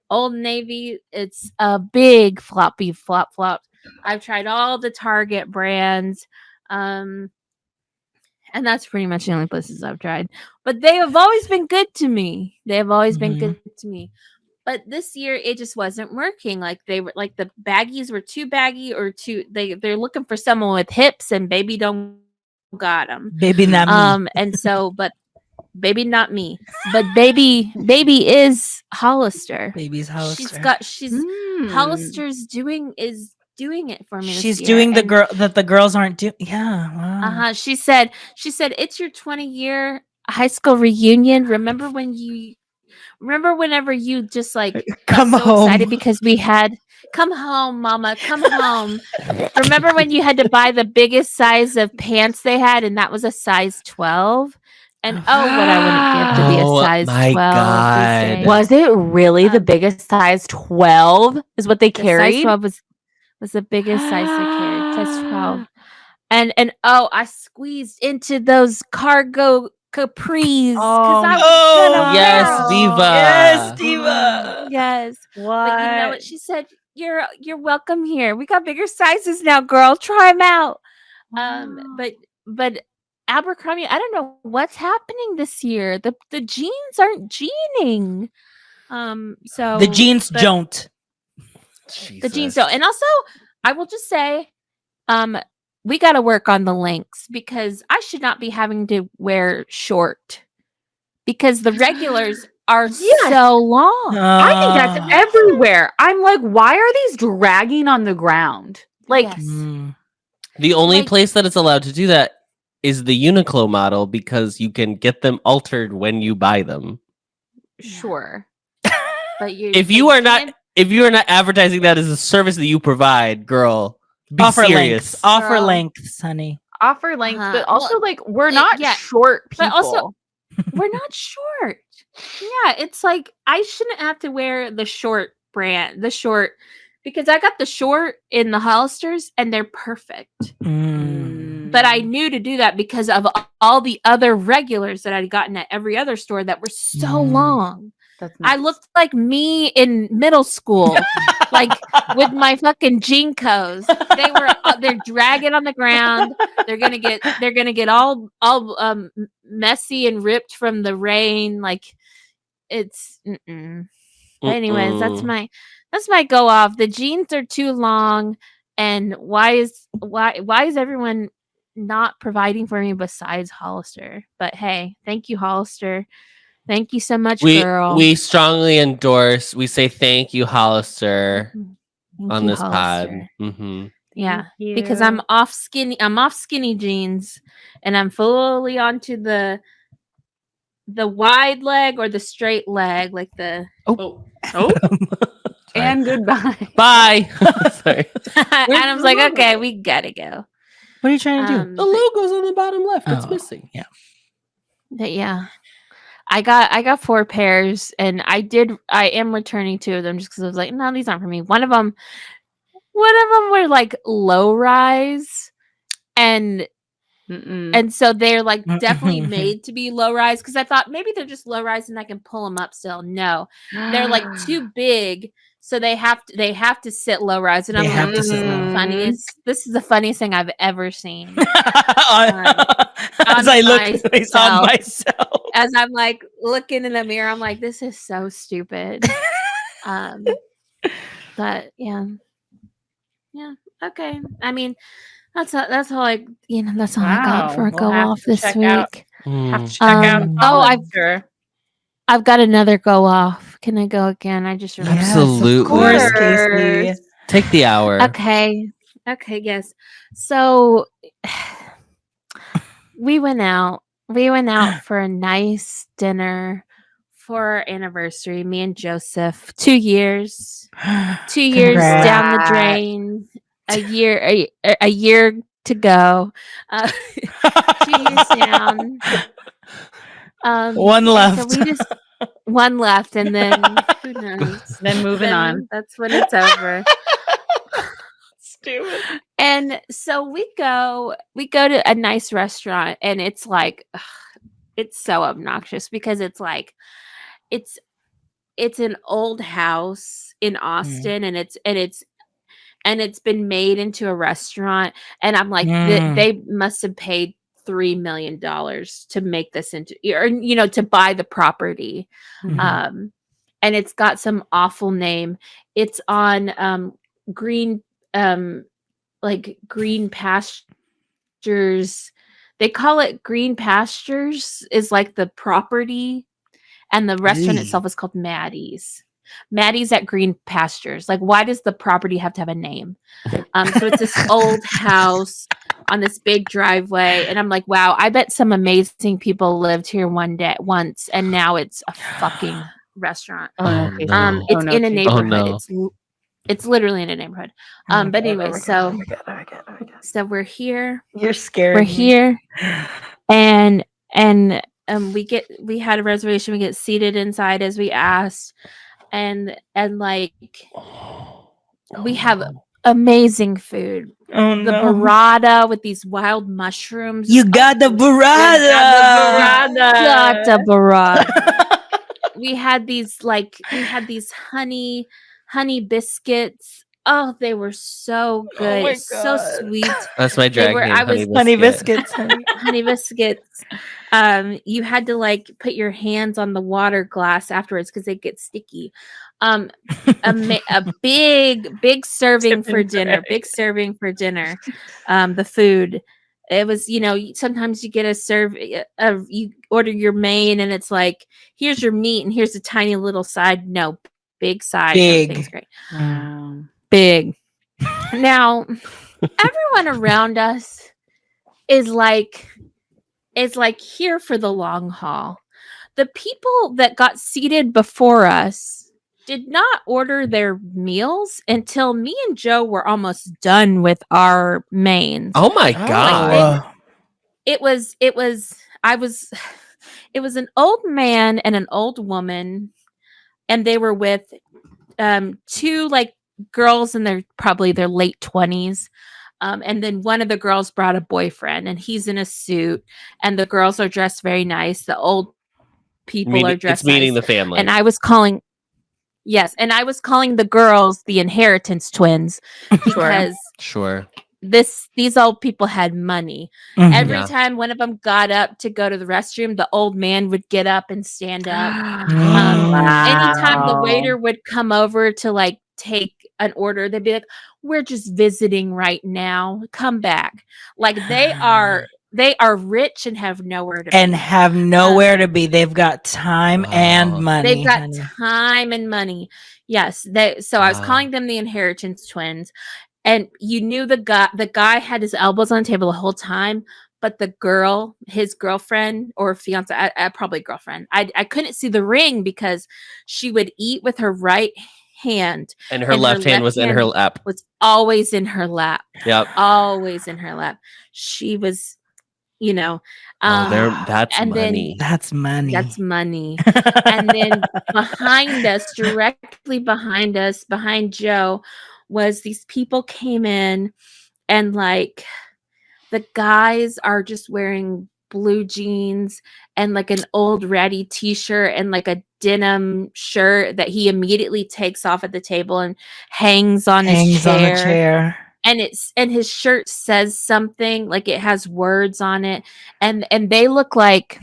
Old Navy, it's a big floppy flop. I've tried all the Target brands. And that's pretty much the only places I've tried. But they have always been good to me. They have always been good to me. But this year it just wasn't working. Like they were like the baggies were too baggy or they're looking for someone with hips, and baby don't got them. Baby not me. And so but baby not me. But baby is Hollister. Baby's Hollister. Hollister's doing it for me. She's this year. doing the girl that the girls aren't doing. Yeah. Wow. She said it's your 20-year high school reunion. Remember whenever you just like Come got so home. excited because we had come home, mama, come home. Remember when you had to buy the biggest size of pants they had, and that was a size 12? And what I wouldn't give to be a size 12. God. Was it really the biggest size 12 is what they carried? Size 12 was the biggest size they carried. Size 12. And I squeezed into those cargo capris because I was gonna yes, diva. Yes, diva. Yes. What? But you know what she said? You're welcome here. We got bigger sizes now, girl. Try them out. Wow. But Abercrombie, I don't know what's happening this year. The jeans aren't jeaning. So The jeans don't. The jeans don't. And also, I will just say, we got to work on the lengths because I should not be having to wear short because the regulars are so long. I think that's everywhere. I'm like, why are these dragging on the ground? Like, the only place that it's allowed to do that is the Uniqlo model because you can get them altered when you buy them. sure. But If you are not advertising that as a service that you provide, girl, be Offer serious. lengths. Offer Girl. lengths, honey. Offer length, Uh-huh. but also Well, like we're not yeah. short people. But also, we're not short. Yeah, it's like I shouldn't have to wear the short brand, because I got the short in the Hollisters and they're perfect. But I knew to do that because of all the other regulars that I'd gotten at every other store that were so long. That's I looked like me in middle school, like with my fucking Jinkos. They're dragging on the ground. They're gonna get all messy and ripped from the rain. Like it's. But anyways, that's my go off. The jeans are too long, and why is everyone not providing for me besides Hollister? But hey, thank you, Hollister. Thank you so much, girl. We strongly endorse. We say thank you, Hollister, on this Hollister. pod. Mm-hmm. Yeah, because I'm off skinny jeans, and I'm fully onto the wide leg or the straight leg, like the and goodbye. Bye. Sorry. Adam's like, okay, we gotta go. What are you trying to do? The logo's on the bottom left. It's missing. Yeah. But yeah. I got 4 pairs, and I am returning 2 of them just because I was like, no, these aren't for me. One of them were like low rise, and so they're like definitely made to be low rise because I thought maybe they're just low rise and I can pull them up still. No, they're like too big, so they have to sit low rise. And I'm like, this is the funniest thing I've ever seen. As I look on myself. As I'm like looking in the mirror, I'm like, this is so stupid. But yeah, okay. I mean, that's all I got for a go off this week. Have to check out. I've got another go off. Can I go again? I just remember. Absolutely. Of course, Casey. Take the hour. Okay, yes. So we went out for a nice dinner for our anniversary. Me and Joseph, 2 years. 2 years down the drain. A year to go. 2 years down. One left. So we just one left, and then who knows? Then moving on. That's when it's over. Stupid. And so we go to a nice restaurant, and it's like it's so obnoxious because it's like it's an old house in Austin, and it's been made into a restaurant, and I'm like they must have paid $3 million to make this into, or to buy the property. And and it's got some awful name. It's on green like green pastures. They call it Green Pastures is like the property, and the restaurant itself is called Maddie's. Maddie's at Green Pastures. Like, why does the property have to have a name? So it's this old house on this big driveway, and I'm like, wow, I bet some amazing people lived here once, and now it's a fucking restaurant. It's in a neighborhood. It's literally in a neighborhood. But anyway, so we're here. You're scared. We're here, and we had a reservation. We get seated inside as we asked, and like we have amazing food. Oh, the burrata with these wild mushrooms. You got the burrata. Got the burrata. we had these honey biscuits. Oh, they were so good. So sweet. That's my drag name. Honey biscuits. Honey biscuits. You had to like put your hands on the water glass afterwards because they get sticky. A big serving for dinner. Big serving for dinner. The food. It was, sometimes you get you order your main and it's like, here's your meat and here's a tiny little side. No, big side. Big. Everything's great. Big. Now, everyone around us is like here for the long haul. The people that got seated before us did not order their meals until me and Joe were almost done with our mains. Oh my God. It was an old man and an old woman, and they were with two like girls in their late 20s. And then one of the girls brought a boyfriend, and he's in a suit, and the girls are dressed very nice. The old people are dressed it's meeting nice. The family. And I was calling the girls the inheritance twins because sure. These old people had money. Every time one of them got up to go to the restroom, the old man would get up and stand up. Anytime the waiter would come over to like take an order, they'd be like, we're just visiting right now, come back. Like they are rich and have nowhere to be. They've got time and money. They've got time and money. Yes. I was calling them the inheritance twins. And you knew the guy had his elbows on the table the whole time, but the girl, his girlfriend or fiance, probably girlfriend, I couldn't see the ring because she would eat with her right hand. And her left hand was in her lap. Was always in her lap. Yep. Always in her lap. She was, that's money. That's money. That's money. And then directly behind us, behind Joe, was these people came in, and like the guys are just wearing blue jeans and like an old ratty t-shirt and like a denim shirt that he immediately takes off at the table and hangs on his chair. And his shirt says something, like it has words on it, and they look like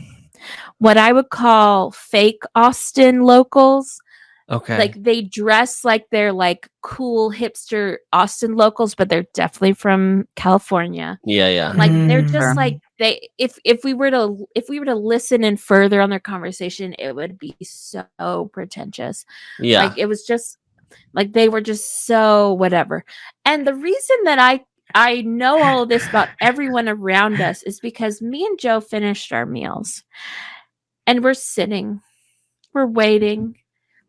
what I would call fake Austin locals. Okay. Like they dress like they're like cool hipster Austin locals, but they're definitely from California. Yeah. Like they're just like if we were to listen in further on their conversation, it would be so pretentious. Yeah. Like it was just like they were just so whatever. And the reason that I know all of this about everyone around us is because me and Joe finished our meals and we're sitting, we're waiting.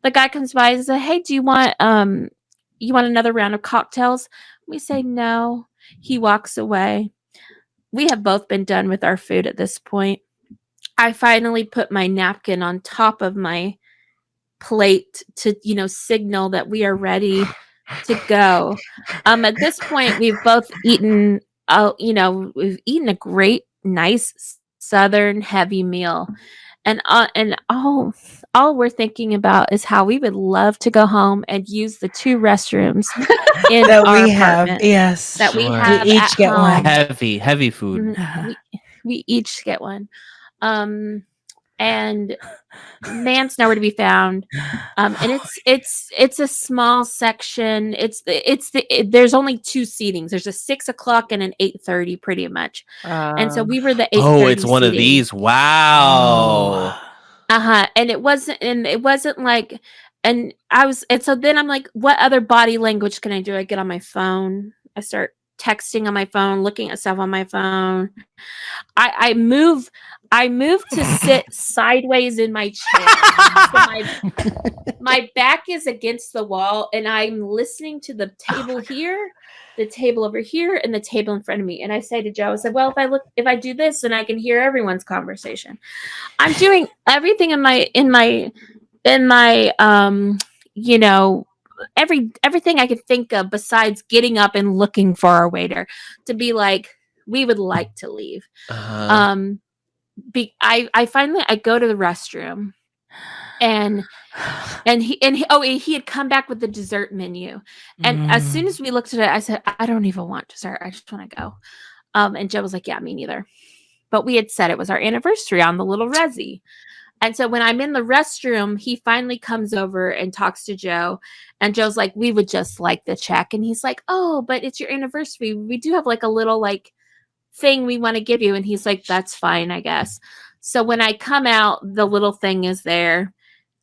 The guy comes by and says, hey, do you want another round of cocktails? We say no. He walks away. We have both been done with our food at this point. I finally put my napkin on top of my plate to, signal that we are ready to go. At this point, we've both eaten, we've eaten a great, nice Southern heavy meal. And all we're thinking about is how we would love to go home and use the two restrooms in that our we have. apartment. Yes, that we have. We each get one. Heavy food. We each get one. and man's nowhere to be found. And it's a small section. There's only 2 seatings. There's a 6 o'clock and an 8:30, pretty much. And so we were the 8:30. Oh, it's one seating. Of these. Wow. And it wasn't like, and so then I'm like, what other body language can I do? I get on my phone. I start texting on my phone, looking at stuff on my phone. I move to sit sideways in my chair. So my back is against the wall, and I'm listening to the table here, the table over here, and the table in front of me. And I say to Joe, I said, well, if I do this, then I can hear everyone's conversation. I'm doing everything in my everything I could think of besides getting up and looking for our waiter to be like, we would like to leave. I go to the restroom, and he had come back with the dessert menu, and as soon as we looked at it, I said, I don't even want dessert, I just want to go. And Joe was like, yeah, me neither. But we had said it was our anniversary on the little resi. And so when I'm in the restroom, he finally comes over and talks to Joe. And Joe's like, we would just like the check. And he's like, oh, but it's your anniversary. We do have like a little like thing we want to give you. And he's like, that's fine, I guess. So when I come out, the little thing is there.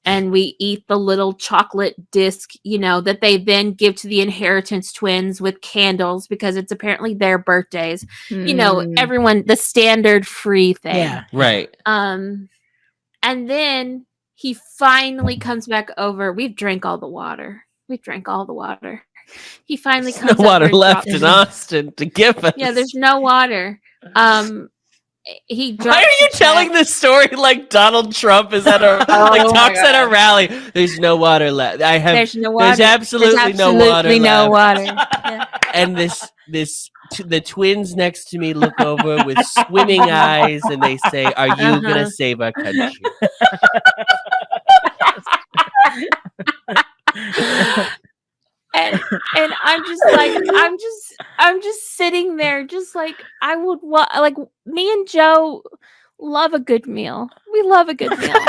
And we eat the little chocolate disc, that they then give to the inheritance twins with candles because it's apparently their birthdays. Everyone, the standard free thing. Yeah, right. And then he finally comes back over. We've drank all the water. He finally comes no water left in Austin to give us. Yeah, there's no water. Why are you telling this story like Donald Trump is at talks at a rally? There's no water left. There's no water. There's absolutely no water. No water. Yeah. And the twins next to me look over with swimming eyes, and they say, "Are you gonna save our country?" And I'm just sitting there, just like I would like me and Joe love a good meal. We love a good meal.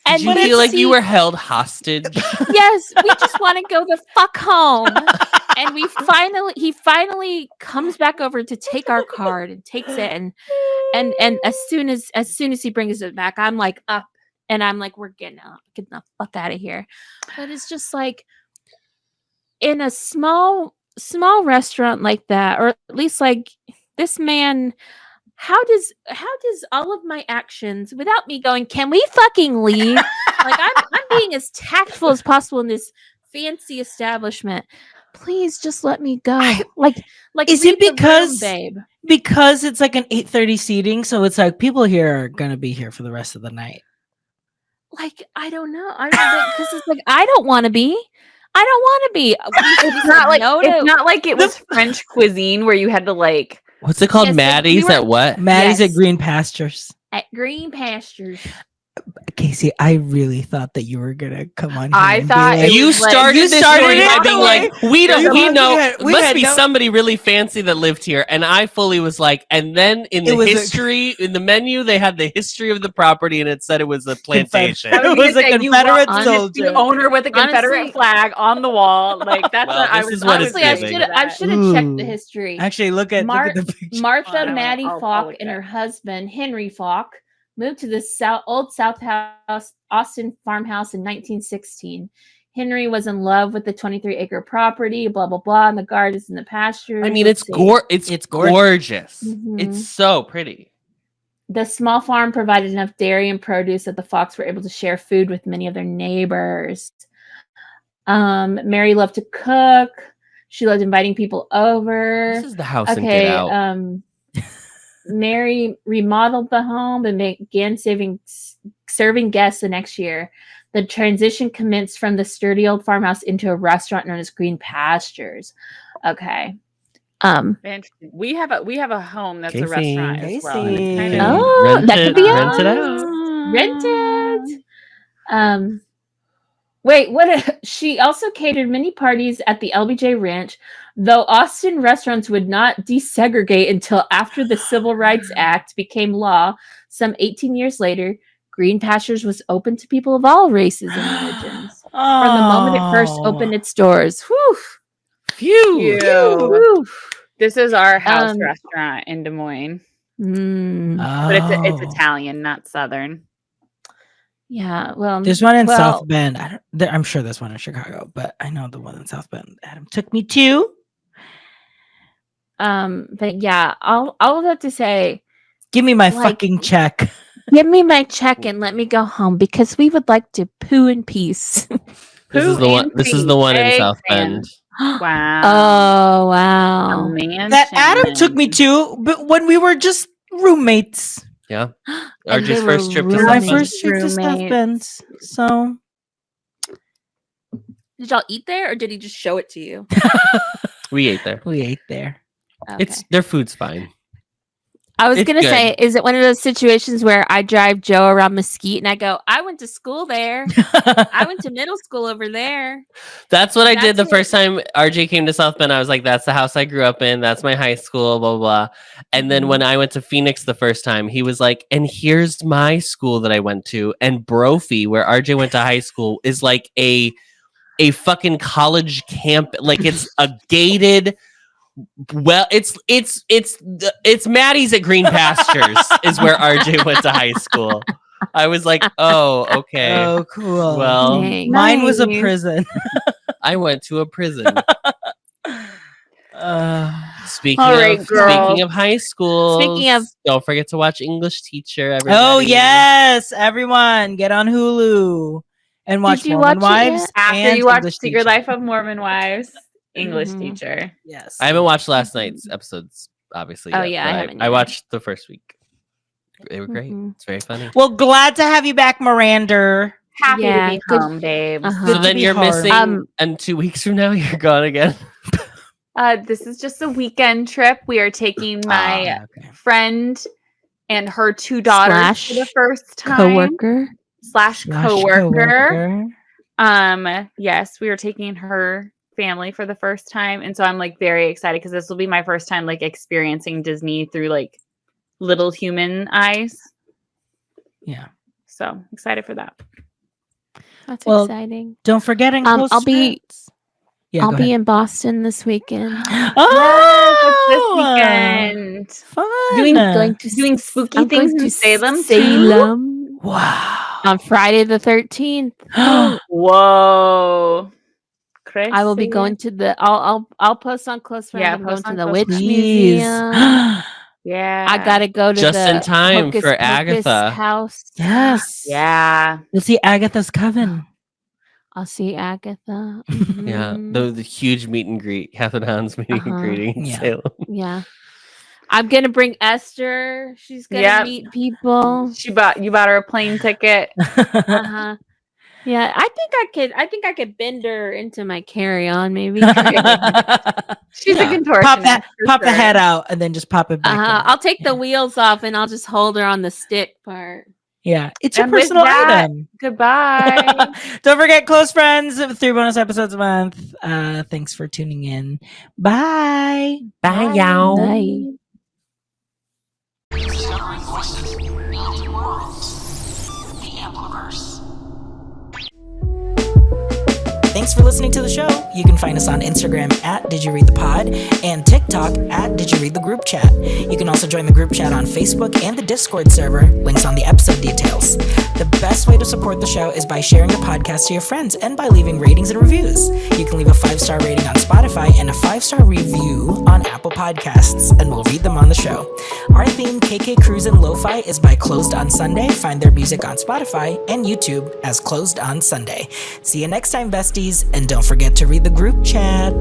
And did you feel like you were held hostage? Yes, we just want to go the fuck home. And he finally comes back over to take our card and takes it, and as soon as he brings it back, I'm like up, and I'm like, we're getting the fuck out of here. But it's just like in a small restaurant like that, or at least like this man. How does all of my actions without me going, can we fucking leave? Like I'm being as tactful as possible in this fancy establishment. Please just let me go. Like is it because babe? Because it's like an 8:30 seating, so it's like people here are gonna be here for the rest of the night. Like I don't know. Because it's like I don't want to be. It's not like it was French cuisine where you had to like. What's it called? Maddie's at what? Maddie's at Green Pastures. At Green Pastures. Casey, I really thought that you were gonna come on. I thought like, you started this story by being like, we must be somebody really fancy that lived here, and I fully was like, and then in the history, in the menu, they had the history of the property, and it said it was a plantation. It was a Confederate soldier, owner with a Confederate flag on the wall. Like that's what I was. Honestly, I should have checked the history. Actually, look at the picture. Martha Maddie Falk and her husband Henry Falk moved to the old South House Austin farmhouse in 1916. Henry was in love with the 23-acre property, blah, blah, blah, and the gardens and the pastures. I mean, it's gorgeous. Mm-hmm. It's so pretty. The small farm provided enough dairy and produce that the Falks were able to share food with many of their neighbors. Mary loved to cook. She loved inviting people over. This is the house and Get Out. Mary remodeled the home and began serving guests the next year. The transition commenced from the sturdy old farmhouse into a restaurant known as Green Pastures. Okay. We have a home that's a restaurant as well. That could be rent it out. Rent it. Wait, she also catered many parties at the LBJ Ranch, though Austin restaurants would not desegregate until after the Civil Rights Act became law some 18 years later. Green Pastures was open to people of all races and religions. From the moment it first opened its doors. Whew. Phew. This is our house restaurant in Des Moines. But it's Italian, not Southern. Yeah, well, there's one in South Bend. I'm sure there's one in Chicago, but I know the one in South Bend Adam took me to. But yeah, all have to say, give me my fucking check. Give me my check and let me go home because we would like to poo in peace. This is the one in South Bend. Wow. Oh wow. That Adam took me to, but when we were just roommates. Yeah. RJ's first trip to South My Bend. first trip to South Bend. So did y'all eat there or did he just show it to you? We ate there. Okay. Their food's fine. I was going to say, is it one of those situations where I drive Joe around Mesquite and I go, I went to school there. I went to middle school over there. That's what I did the first time RJ came to South Bend. I was like, that's the house I grew up in. That's my high school, blah, blah, blah. And then when I went to Phoenix the first time, he was like, and here's my school that I went to. And Brophy, where RJ went to high school, is like a fucking college camp. Like it's a gated... Well, it's Maddie's at Green Pastures is where RJ went to high school. I was like, oh, okay. Oh, cool. Well, mine was a prison. I went to a prison. Speaking of high school, don't forget to watch English Teacher. Everybody. Oh yes, everyone get on Hulu and watch Mormon Wives. After you watch Secret Life of Mormon Wives. English Teacher. Yes. I haven't watched last night's episodes, obviously. Oh, yet, yeah. I haven't. I watched the first week. They were great. It's very funny. Well, glad to have you back, Miranda. Happy to be home, babe. So then you're missing, and 2 weeks from now, you're gone again. This is just a weekend trip. We are taking my friend and her 2 daughters for the first time. Coworker. Yes, we are taking her family for the first time, and so I'm like very excited because this will be my first time like experiencing Disney through like little human eyes. Yeah, so excited for that. That's exciting. Don't forget, I'll be in Boston this weekend. This weekend, fun. Doing spooky things in Salem. Wow, on Friday the 13th. Whoa. I will be going to the. I'll post on Close Friends. I'm going to the Witch Museum. Yeah, I gotta go to just the in time Hocus for Pocus Agatha house. Yes, yeah. You'll see Agatha's coven. I'll see Agatha. Yeah, the huge meet and greet, Catherine Hahn's meeting and greeting in Salem. Yeah. I'm gonna bring Esther. She's gonna meet people. You bought her a plane ticket. Yeah, I think I could bend her into my carry-on, maybe. She's a contortionist. Pop the head out and then just pop it back. I'll take the wheels off and I'll just hold her on the stick part. Yeah, it's your personal item. Goodbye. Don't forget, Close Friends, 3 bonus episodes a month. Thanks for tuning in. Bye. Bye, y'all. Bye. Thanks for listening to the show. You can find us on Instagram at Did You Read the Pod and TikTok at Did You Read the Group Chat. You can also join the group chat on Facebook and the Discord server. Links on the episode details. The best way to support the show is by sharing the podcast to your friends and by leaving ratings and reviews. You can leave a 5-star rating on Spotify and a 5-star review on Apple Podcasts, and we'll read them on the show. Our theme, KK Cruisin' Lo-Fi, is by Closed on Sunday. Find their music on Spotify and YouTube as Closed on Sunday. See you next time, besties. And don't forget to read the group chat.